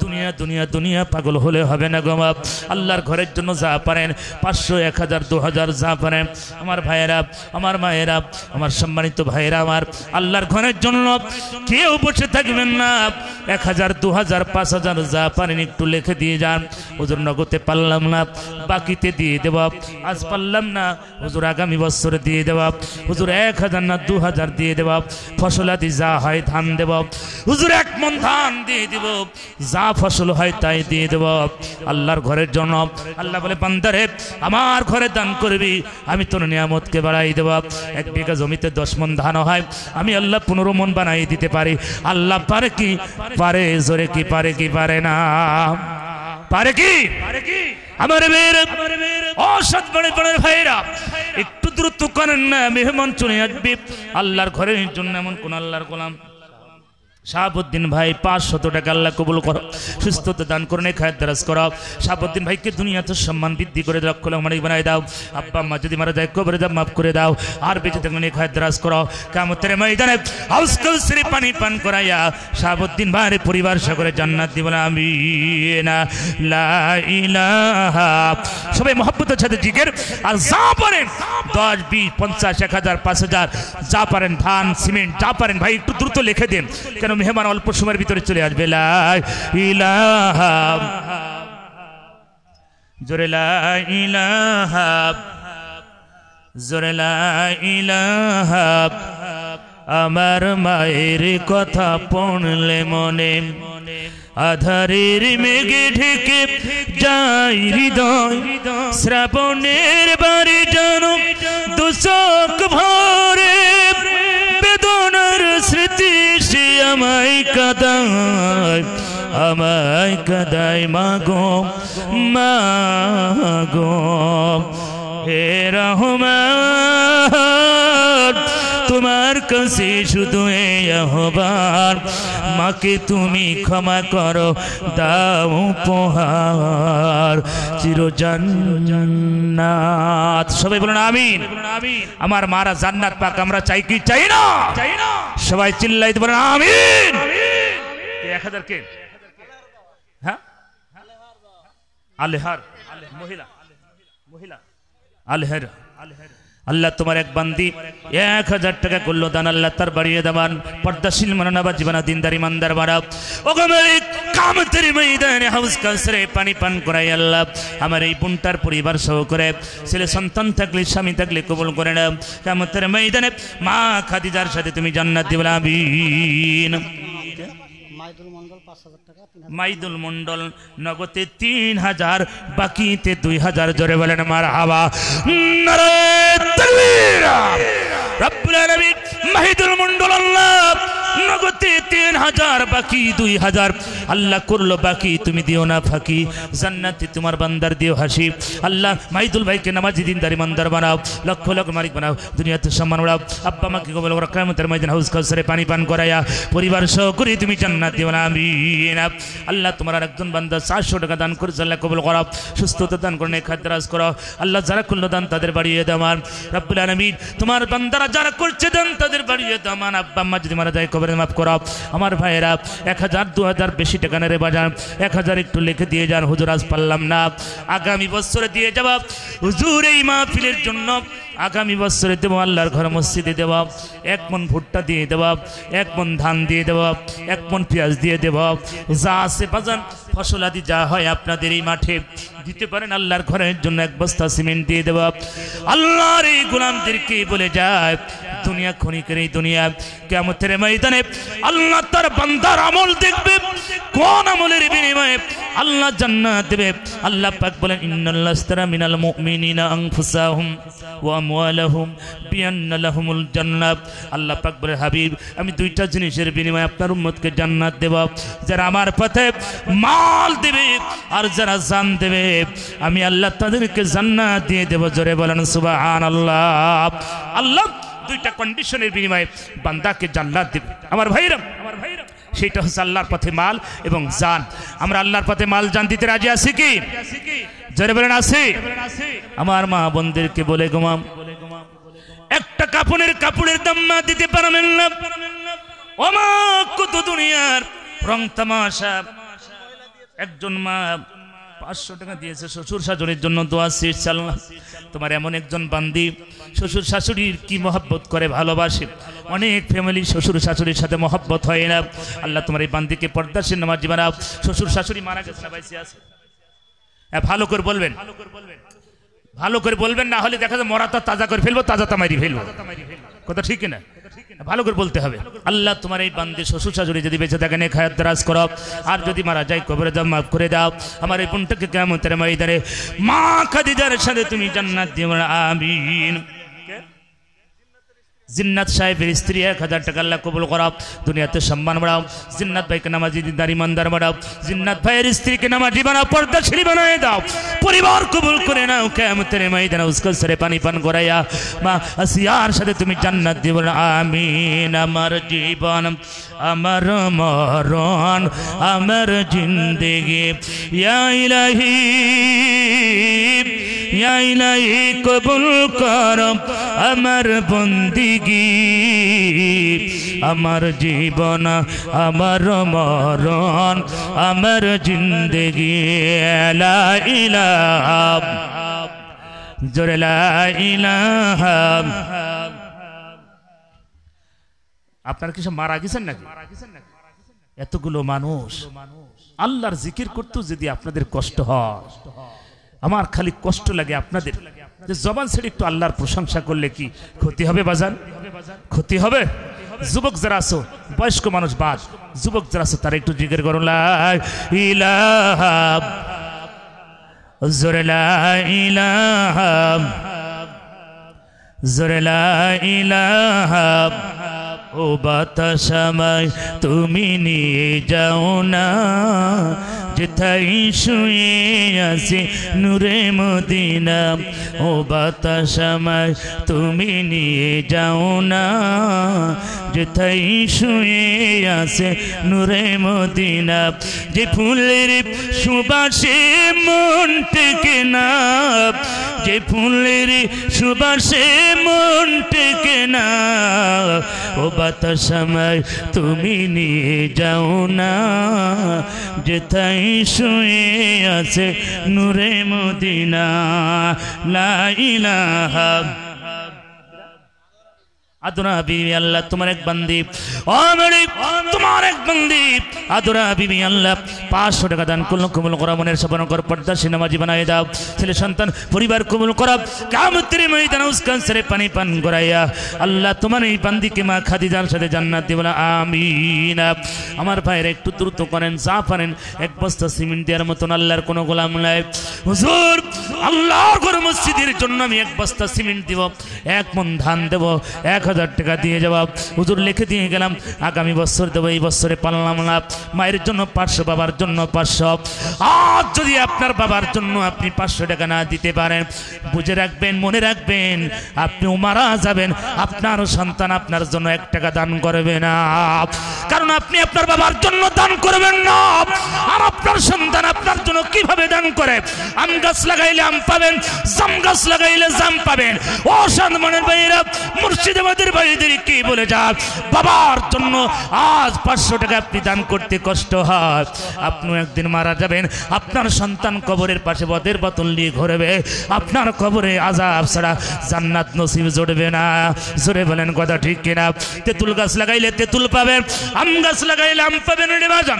দুনিয়া দুনিয়া দুনিয়া পাগল হলে হবে না গো মা আল্লাহর ঘরের জন্য যা পারেন 500 1000 2000 যা পারেন আমার ভাইয়েরা আমার মায়েরা আমার সম্মানিত ভাইয়েরা আমার আল্লাহর ঘরের জন্য কেউ বসে থাকবেন না 1000 2000 5000 যা পারেন একটু লিখে দিয়ে যান হুজুর নগদে পারলাম না বাকিতে দিয়ে দেব আজ পারলাম না হুজুর আগামী বছরে দিয়ে দেব হুজুর 1000 না 2000 দিয়ে দেব ফসলাদি যা হয় ধান দেব হুজুর 1 মণ ধান দিয়ে দেব যা ফসল হয় তাই দিয়ে দেব আল্লাহর ঘরের জন্য আল্লাহ বলে বান্দারে আমার ঘরে দান করবি আমি তোর নিয়ামতকে বাড়াই দেব 1 বিঘা জমিতে 10 মণ ধান হয় আমি আল্লাহ 15 মণ বানাই দিতে পারি আল্লাহ পারে কি পারে জোরে কি পারে কি পারে না পারে কি আমার মেয়েরা অসৎ বড় বড় ভাইরা একটু দ্রুত করেন না মেহমান চলে আসবে আল্লাহর ঘরের জন্য এমন কোন আল্লাহর গোলাম শাহাবুদ্দিন ভাই 500 টাকা আল্লাহ কবুল করো সুস্থতা দান করে নেক হায়াত দারাজ করো শাহাবুদ্দিন ভাইকে দুনিয়াতে সম্মান বৃদ্ধি করে লক্ষ লক্ষ মানুষ বানাই দাও আব্বা আম্মা যদি মারা যায় কবরে দাও মাফ করে দাও আর বেঁচে থাকলে নেক হায়াত দারাজ করো কিয়ামতের ময়দানে হাউস কাউসারে পানি পান করাইয়া শাহাবুদ্দিন ভাইয়ের পরিবার সাগরে জান্নাত দিবেন আমিন লা ইলাহা সবাই মহব্বতের সাথে জিকির আর যা পারেন 10 20 50 1000 5000 যা পারেন ধান সিমেন্ট যা পারেন ভাই একটু দ্রুত লিখে দেন কেন মেহমান অল্প সময়ের ভিতরে চলে আসবে লা ইলাহা জোরে লা ইলাহা জোরে লা ইলাহা আমার মায়ের কথা পড়লে মনে আধারের মেঘে ঢেকে যাই হৃদয় শ্রাবণের বাড়ি জানো দুচোখ ভরে বেদনার স্মৃতি সে আমায় কাদায় মাগো হে রহমান তোমার কাছে শুধু এই আহ্বান মাকে তুমি ক্ষমা করো দাও উপহার চিরজান্নাত সবাই বলুন আমিন আমার মারা জান্নাত পাক আমরা চাই কি চাই না সবাই চিল্লাইতে বলেন আমিন 1000 কে হ্যাঁ আলেহার মহিলা আলেহার আল্লাহ তোমার এক বান্দি 1000 টাকা করলো দান আল্লাহ তার বাড়িয়ে দেবান পর্দাশীল মানবা জীবনা দিনদার ইমানদার বাড়াও ও গো মালিক কিয়ামতের ময়দানে হাউজ কাউসারে পানি পান করাই আল্লাহ আমার এই বোনটার পরিবার সহ করে ছেলে সন্তান থাকলে স্বামী থাকলে কবুল করে নাও কিয়ামতের ময়দানে মা খাদিজার সাথে তুমি জান্নাত দিবে আমিন মাইদুল মন্ডল নগদে 3000 বাকিতে 2000 জোরে বলেন মারহাবা নারে তাকবীর রব্বুল আলামিন মাহিদুল মন্ডল আল্লাহ নগদে 3000 বাকি 2000 আল্লাহ করলো বাকি তুমি দিও না ফাঁকি জান্নাতে তোমার বান্দার দিও হাসি আল্লাহ মাহিদুল ভাইকে নামাজি দিনদার ইমানদার বানাও লক্ষ লক্ষ মালিক বানাও দুনিয়াতে সম্মান বাড়াও আব্বা মাকে কবুল করো কিয়ামতের ময়দানে হাউজ কাউসারে পানি পান করায়া পরিবার সহ করে তুমি জান্নাত দিও না আমিন আল্লাহ তোমার আরেকজন বান্দা 400 টাকা দান করেছে আল্লাহ কবুল করো সুস্থতা দান করে নেক খাদ্রাজ করো আল্লাহ যারা করলো দান তাদের বাড়িয়ে দাও আমার রব্বুল আলামিন তোমার বান্দারা যারা করছে দান তাদের বাড়িয়ে দাও আমার আব্বা আম্মা যদি মারা যায় কবরে মাফ করো আমার ভাইয়েরা 1000 2000 বেশি টাকা নেরে বাজার 1000 একটু লিখে দিয়ে যান হুজুর আজ পারলাম না আগামী বছরে দিয়ে যাব হুজুর এই মাহফিলের জন্য আগামী বছরে দেব আল্লাহর ঘর মসজিদে দেব 1 মণ ভুট্টা দিয়ে দেব 1 মণ ধান দিয়ে দেব 1 মণ পেঁয়াজ দিয়ে দেব যা আছে বাজান ফসল আদি যা হয় আপনাদের এই মাঠে দিতে পারেন আল্লাহর ঘরের জন্য 1 বস্তা সিমেন্ট দিয়ে দেব আল্লাহর এই গোলামদেরকে বলে যায় দুনিয়া ক্ষণিকের এই দুনিয়া কিয়ামতের ময়দানে আল্লাহ তার বান্দার আমল দেখবে কোন আমলের বিনিময়ে আল্লাহ জান্নাত দেবে আল্লাহ পাক বলেন ইন্নাল্লাহ আশতারা মিনাল মুমিনিনা আনফুসাহুম ওয়া আমওয়ালাহুম বিআন্না লাহুমুল জান্নাত আল্লাহ পাক বলে হাবিব আমি দুইটা জিনিসের বিনিময়ে আপনার উম্মতকে জান্নাত দেব যারা আমার পথে মাল দেবে আর যারা জান দেবে আমি আল্লাহ তাদেরকে জান্নাত দিয়ে দেব জোরে বলেন সুবহানাল্লাহ আল্লাহ দুইটা কন্ডিশনের বিনিময়ে বান্দাকে জান্নাত দেবে আমার ভাইরা সেটা হচ্ছে আল্লাহর পথে মাল এবং জান আমরা আল্লাহর পথে মাল জান দিতে রাজি আছি কি জোরে বলেন আছি আমার মা বোনদেরকে বলে গোমাম একটা কাপড়ের দাম না দিতে পারবেন না ও মা কত দুনিয়ার রং তামাশা একজন মা 500 টাকা দিয়েছে শ্বশুর শাশুড়ির জন্য দোয়া শেষ চালনা তোমার এমন একজন বান্দি শ্বশুর শাশুড়ির কি মহব্বত করে ভালোবাসে অনেক ফ্যামিলি শ্বশুর শাশুড়ির সাথে মহব্বত হয় না আল্লাহ তোমার এই বান্দিকে পর্দাশীল নামাজি বানাও শ্বশুর শাশুড়ি মারা গেছে না বাইসে আছে ভালো করে বলবেন না হলে দেখা যায় মরাতা তাজা করে ফেলবো তাজা তামারি ফেলবো কথা ঠিক না ভালো করে বলতে হবে আল্লাহ তোমার এই বান্দে শ্বশুর শাশুড়ি যদি বেঁচে থাকেন খায়াত দারাজ করো আর যদি মারা যায় কবরে দাও মাফ করে দাও আমার এই বোনটাকে কিয়ামতের ময়দানে মা খাদিজার সাথে তুমি জান্নাত দিও আমিন জিন্নাত সাহেবের স্ত্রী 1000 টাকা আল্লাহ কবুল করাও দুনিয়াতে সম্মান বাড়াও জিন্নাত ভাইকে নামাজি দিনদার ইমানদার বাড়াও জিন্নাত ভাইয়ের স্ত্রীকে নামাজি বানাও পর্দাশীল বানায় দাও পরিবার কবুল করে নাও কিয়ামতের ময়দানে উসকে সরে পানি পান করায়া মা আসিয়ার সাথে তুমি জান্নাত দিও আমিন আমার জীবন আমার মরণ আমার জিন্দেগি ইয়া ইলাহি কবুল কর আমার বন্দিগি আমার জীবন আমার মরণ আমার জিন্দেগি লা ইলাহা জোরে লা ইলাহা আপনারা কি সব মারা গেছেন নাকি এতগুলো মানুষ আল্লাহর জিকির করতেও যদি আপনাদের কষ্ট হয় আমার খালি কষ্ট লাগে আপনাদের যে জবান ছেড়ে একটু আল্লাহর প্রশংসা করলে কি ক্ষতি হবে বাজান ক্ষতি হবে যুবক যারা আছো বয়স্ক মানুষ বাদ যুবক যারা আছো তারা একটু জিকির করুন লা ইলাহা জোরে লা ইলাহা জোরে লা ইলাহা ও বাতাসামাই তুমি নিয়ে যাও না যেথায় শুয়ে আছে নূরে মদিনা ও বাতাসামাই তুমি নিয়ে যাও না যেথায় শুয়ে আছে নূরে মদিনা যে ফুলের সুবাসে মন টেকে না যে ফুলের সুবাসে মন টেকে না ও বাতাসামাই তুমি নিয়ে যাও না যেথায় শুয়ে আছে নূরে মদিনা লা ইলাহা আদরা বিবি আল্লাহ তোমার এক বান্দি, ও মালিক তোমার এক বান্দি আদরা বিবি আল্লাহ 500 টাকা দান করলো, কবুল করা, মনের সাবধান কর, পর্দা সিনেমাজি বানায় দাও, ছেলে সন্তান পরিবার কবুল করা, কিয়ামতের ময়দানে উসকান সেরে পানি পান করাইয়া আল্লাহ তোমার এই বান্দিকে মা খাদিজার সাথে জান্নাত দিয়ে বলা আমিন। আমার ভাইরা একটু দ্রুত করেন, যা পারেন 1 বস্তা সিমেন্ট দেওয়ার মতন আল্লাহর কোনো গোলাম নাই। হুজুর আল্লাহর ঘর মসজিদের জন্য আমি 1 বস্তা সিমেন্ট দিব, 1 মণ ধান দেব, 1000 টাকা দিয়ে যাব। হুজুর লিখে দিয়ে গেলাম, আগামী বছর দেবো, এই বছরে পারলাম না। মায়ের জন্য 500, বাবার জন্য 500। আজ যদি আপনার বাবার জন্য আপনি 500 টাকা না দিতে পারেন, বুঝে রাখবেন, মনে রাখবেন, আপনিও মারা যাবেন, আপনার সন্তান আপনার জন্য 1 টাকা দান করবে না। কারণ আপনি আপনার বাবার জন্য দান করবেন না, আর আপনার সন্তান আপনার জন্য কিভাবে দান করে? আম গাছ লাগাইলে আম পাবেন, জাম গাছ লাগাইলে জাম পাবেন। ও সন্তানের ভাইরা, মুর্শিদাবাদের ভাইদের কি বলে যান, বাবার জন্য আজ 500 টাকা আপনি দান করতে কষ্ট হয়, আপনি একদিন মারা যাবেন, আপনার সন্তান কবরের পাশে বদের বোতল নিয়ে ঘুরবে, আপনার কবরে আযাব ছাড়া জান্নাত নসিব জড়বে না। জোরে বলেন কথা ঠিক কিনা? তেঁতুল গাছ লাগাইলে তেঁতুল পাবেন, আম গাছ লাগাইলে আম পাবেন। রে বাজান,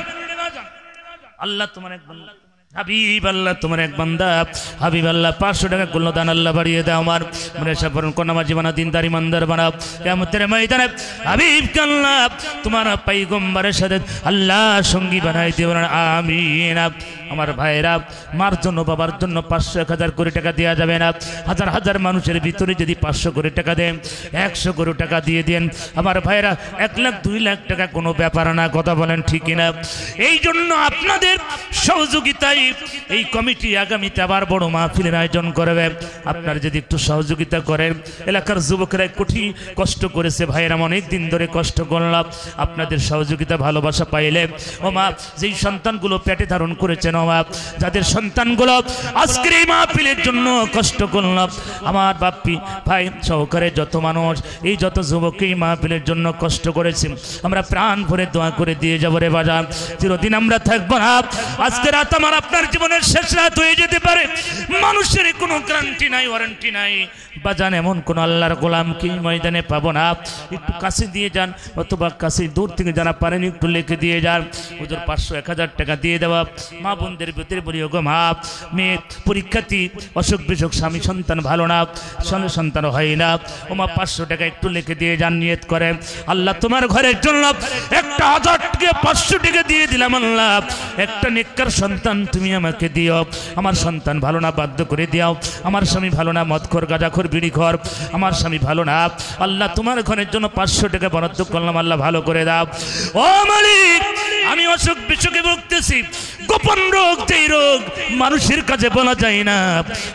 আল্লাহ তোমার এক বান্দা, হাবিব আল্লাহ তোমার এক বান্দা, হাবিব আল্লাহ 500 টাকা করলো দান, আল্লাহ বাড়িয়ে দাও, আমার মনে সাফরণ কোনামাজি বানা, দিনদার ইমানদার বানাও, কিয়ামতের ময়দানে হাবিব আল্লাহ তোমার পয়গম্বরের সাথে আল্লাহ সঙ্গী বানাই দিও না, আমিন। আমার ভাইরা, মার জন্য বাবার জন্য 500, 1000 কোটি টাকা দেওয়া যাবে না। হাজার হাজার মানুষের ভিতরে যদি 500 কোটি টাকা দেন, 100 কোটি টাকা দিয়ে দেন, আমার ভাইরা 1 লাখ 2 লাখ টাকা কোনো ব্যাপার না, কথা বলেন ঠিক কিনা? এই জন্য আপনাদের সহযোগিতায় এই কমিটি আগামীতে আবার বড় মাহফিলের আয়োজন করবে। আপনারা যদি একটু সহযোগিতা করেন, এলাকার যুবকেরা কঠিন কষ্ট করেছে, ভাইয়েরা অনেক দিন ধরে কষ্ট করলাম, আপনাদের সহযোগিতা ভালোবাসা পাইলে, ও মা যেই সন্তানগুলো পেটে ধারণ করেছেন, ও মা যাদের সন্তানগুলো আজকের এই মাহফিলের জন্য কষ্ট করলাম, আমার বাপ্পি ভাই সহকারে যত মানুষ, এই যত যুবক এই মাহফিলের জন্য কষ্ট করেছে, আমরা প্রাণ ভরে দোয়া করে দিয়ে যাবো রে বাজার, চিরদিন আমরা থাকবো না। আজকে রাত আমার আপনার জীবনের শেষ রাত হয়ে যেতে পারে, মানুষের কোনো গ্যারান্টি নাই, ওয়ারেন্টি নাই বাজান, এমন কোন আল্লাহর গোলাম কি ময়দানে পাবো না। একটু কাছে দিয়ে যান, অথবা কাছে দূর থেকে যারা পারেন একটু লিখে দিয়ে যান। হুজুর 500, 1000 টাকা দিয়ে দেওয়া, মা বোনদের ভিতরে বলি, ওগো মা, মেয়ে পরীক্ষার্থী, অসুখ বিসুখ, স্বামী সন্তান ভালো না, সন্তান হয় না, ও মা 500 টাকা একটু লিখে দিয়ে যান, নিয়ত করেন, আল্লাহ তোমার ঘরের জন্য 1000 টাকা 500 টাকা দিয়ে দিলাম, আল্লাহ একটা নেককার সন্তান তুমি আমাকে দিও, আমার সন্তান ভালো না বাধ্য করে দিও, আমার স্বামী ভালো না মদখোর, গাঁজাখোর, বিড়িখোর, আমার স্বামী ভালো না, আল্লাহ তোমার ঘরের জন্য 500 টাকা বরাদ্দ করলাম, আল্লাহ ভালো করে দাও। ও মালিক, আমি অসুখ বিসুখে ভুগতেছি, গোপন রোগ, যেই রোগ মানুষের কাছে বলা যায় না,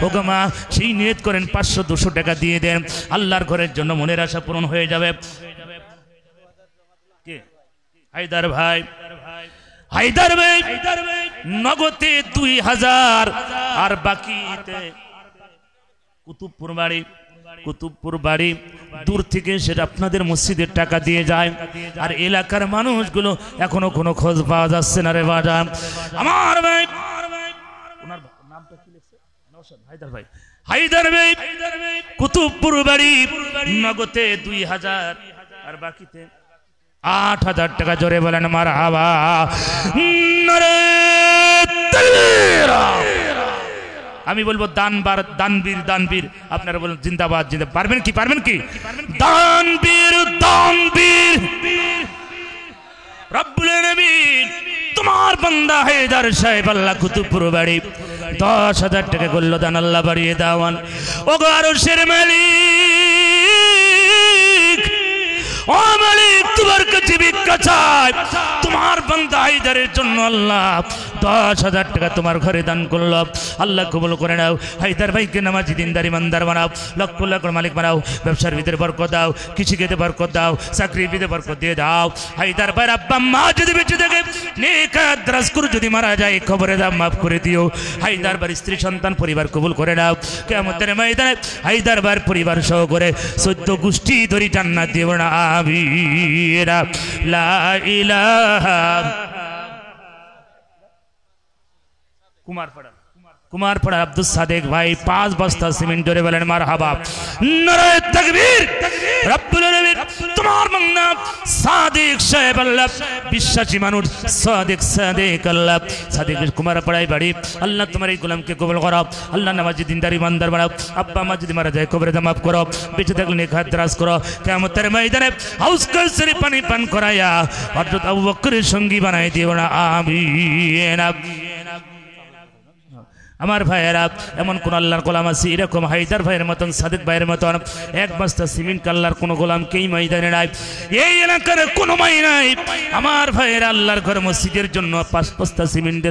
ও গো মা, সেই নিয়ত করেন 500, 200 টাকা দিয়ে দেন, আল্লাহর ঘরের জন্য মনের আশা পূরণ হয়ে যাবে। কে? হায়দার ভাই, হায়দার ভাই নগদে 2000, আর বাকিতে কুতুবপুর বাড়ি দূর থেকে সেটা আপনাদের মসজিদের টাকা দিয়ে যায়, আর এলাকার মানুষগুলো এখনো কোনো খোঁজ পাওয়া যাচ্ছে না রে বাজা। আমার ভাই, ওনার নামটা কি লিখছে? নওশাদ হায়দার ভাই, হায়দার ভাই কুতুবপুর বাড়ি নগদে 2000, আর বাকিতে 8000 টাকা। জোরে বলেন মারহাবা। আমি বলবো দানবার, দানবীর, দানবীর, আপনারা বলুন জিন্দাবাদ, জিন্দাবাদ। পারবেন কি? পারবেন কি? দানবীর, দানবীর রব্বুল আলামিন তোমার বান্দা হায়দার সাহেব আল্লাহ কুতুবপুর বাড়ি 10,000 টাকা করলো দান, আল্লাহ বাড়িয়ে দাওয়ান। ও গো আরশের মালিক, ও মালিক, তোমার কাছে ভিক্ষা চাই, তোমার বান্দা হায়দারের জন্য আল্লাহ 10,000 টাকা তোমার ঘরে দান করলো, আল্লাহ কবুল করে নাও। হায়দার ভাইকে নামাজি, দিনদার, ইমানদার বানাও, লক্ষ লক্ষ মালিক বানাও, ব্যবসার ভিতরে বরকত দাও, কৃষিকাজে বরকত দাও, চাকরির ভিতরে বরকত দিয়ে দাও। হায়দার ভাইয়ের আব্বা মা যদি বেঁচে থাকে, নেক দ্রাস করে যদি মারা যায়, খবরে দাও, মাফ করে দিও। হায়দার ভাইয়ের স্ত্রী সন্তান পরিবার কবুল করে নাও। কিয়ামতের ময়দানে হায়দার ভাইয়ের পরিবার সহ করে 14 গোষ্ঠী ধরি জান্নাত দিও না, আমিন। লা ইলাহা কুমারপাড়া আব্দুল সাদেক ভাই 5 বস্তা সিমেন্ট জোরে বলেন মারহাবা, নারায়ে তাকবীর। রব্বুল আলামিন তোমার বান্দা সাদিক সাহেব আল্লাহ বিশ্বাসী মানুষ, সাদিক আল্লাহ সাদিক কুমারপাড়ায় বাড়ি, আল্লাহ তোমার এই গোলামকে কবুল করো, আল্লাহ নামাজি দিনদারি ইমানদার বানাও, আব্বা মা যদি মারা যায় কবরে মাফ করো, বেঁচে থাকলে নেক হাত দারাজ করো, কিয়ামতের ময়দানে হাউস কাউসারে পানি পান করায়া হযরত আবু বকরের সঙ্গী বানাই দিও না, আমিন। আমার ভাইয়েরা, এমন কোন আল্লাহর গোলাম আছে এরকম হায়দার ভাইয়ের মতন, সাদিক ভাইয়ের মতন 1 বস্তা সিমেন্ট আল্লাহর কোন গোলামকেই ময়দানে নাই, এই এলাকার কোন মাই নাই। আমার ভাইয়েরা, আল্লাহর ঘর মসজিদের জন্য 5 বস্তা সিমেন্ট,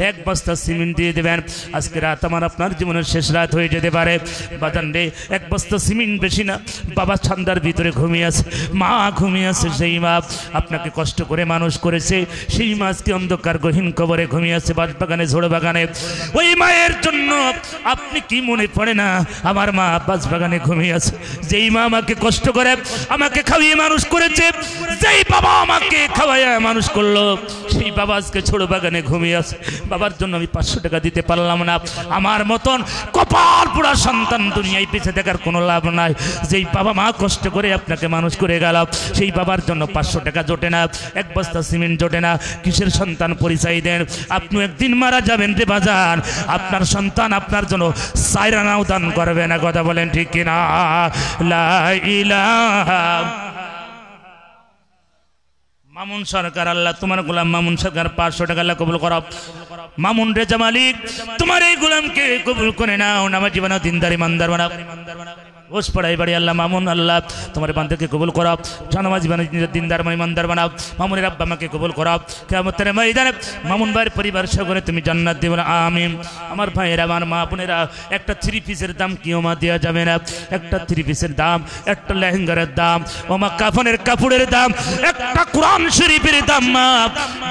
1 বস্তা সিমেন্ট দিয়ে দেবেন। আজকে রাত আমার আপনার জীবনের শেষ রাত হয়ে যেতে পারে। বাজান রে, 1 বস্তা সিমেন্ট বেশি না। বাবা ছান্দার ভিতরে ঘুমিয়ে আছে, মা ঘুমিয়ে আছে, সেই মা আপনাকে কষ্ট করে মানুষ করেছে, সেই মা আজকে অন্ধকার গহীন কবরে ঘুমিয়ে আছে, বাগানে ঝোড় বাগানে। ওই মায়ের জন্য আপনি কি মনে পড়ে না, আমার মা বাস বাগানে ঘুমিয়ে আছে, যেই মা আমাকে কষ্ট করে আমাকে খাইয়ে মানুষ করেছে, যেই বাবা আমাকে খাওয়াইয়া মানুষ করলো, সেই বাবা আজকে ছোট বাগানে ঘুমিয়ে আছে। বাবার জন্য আমি 500 টাকা দিতে পারলাম না। আমার মতন কপাল পোড়া সন্তান দুনিয়ায় বেঁচে থাকার কোনো লাভ নাই। যেই বাবা মা কষ্ট করে আপনাকে মানুষ করে গেল, সেই বাবার জন্য 500 টাকা জোটে না, 1 বস্তা সিমেন্ট জোটে না। কিসের সন্তান পরিচয় দেন? আপনি একদিন মারা যাবেন রে বাজান, আপনার সন্তান আপনার জন্য সায়রানাও দান করবে না। কথা বলেন ঠিক কিনা? লা ইলাহা। মামুন সরকার, আল্লাহ তোমার গোলাম মামুন সরকার 500 টাকা আল্লাহ কবুল করো। মামুন রেজা মালিক, তোমার এই গোলামকে কবুল করে নাও, নামাজি বানাও, দিনদার ইমানদার বানাও। ওস পড়াই বাড়ি আল্লাহ মামুন, আল্লাহ তোমার বান্দাকে কবুল করো, জানামাজি বানাও, দিনদার ইমানদার বানাও। মামুনের আব্বা আমাকে কবুল করো, কিয়ামতের ময়দানে মামুন ভাইয়ের পরিবার সকলে তুমি জান্নাত দিও না, আমিন। আমার ভাইয়েরা, আমার মা বোনেরা, একটা 3 পিসের দাম কিও মা দেওয়া যাবে না। একটা 3 পিসের দাম, একটা লেহেঙ্গার দাম, ও মা কাফনের কাপড়ের দাম, একটা কোরআন শরীফের দাম মা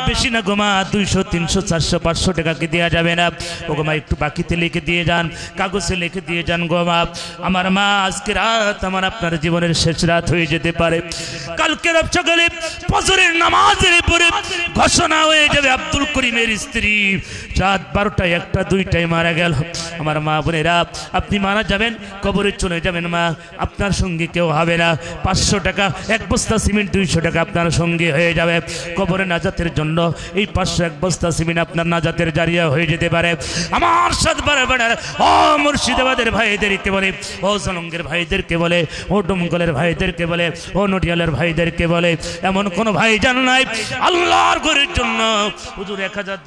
বেশি না গো মা, 200 300 400 500 টাকা কি দেওয়া যাবে না। ও গো মা, একটু বাকিতে লিখে দিয়ে যান, কাগজে লিখে দিয়ে যান গো মা। আমার মা, আজকে রাত আমার আপনার জীবনের শেষ রাত হয়ে যেতে পারে। কালকে রাত সকালে ফজরের নামাজের পরে ঘোষণা হয়ে যাবে আব্দুল করিমের স্ত্রী রাত 12টায় 1টা 2টায় মারা গেল। আমার মা বোনেরা, আপনি মারা যাবেন, কবরে চলে যাবেন মা, আপনার সঙ্গে কেউ হবে না। 500 টাকা, 1 বস্তা সিমেন্ট 200 টাকা আপনার সঙ্গে হয়ে যাবে। কবরে নাজাতের জন্য এই 500 1 বস্তা সিমেন্ট আপনার নাজাতের জারিয়া হয়ে যেতে পারে। আমার সাথে বারবার ও মুর্শিদাবাদের ভাইদেরকে বলে, ও জলঙ্গের ভাইদেরকে বলে, ও ডোমকলের ভাইদেরকে বলে, ও নটিয়ালের ভাইদেরকে বলে, এমন কোন ভাই জান নাই আল্লাহর ঘরের জন্য হুজুর 1000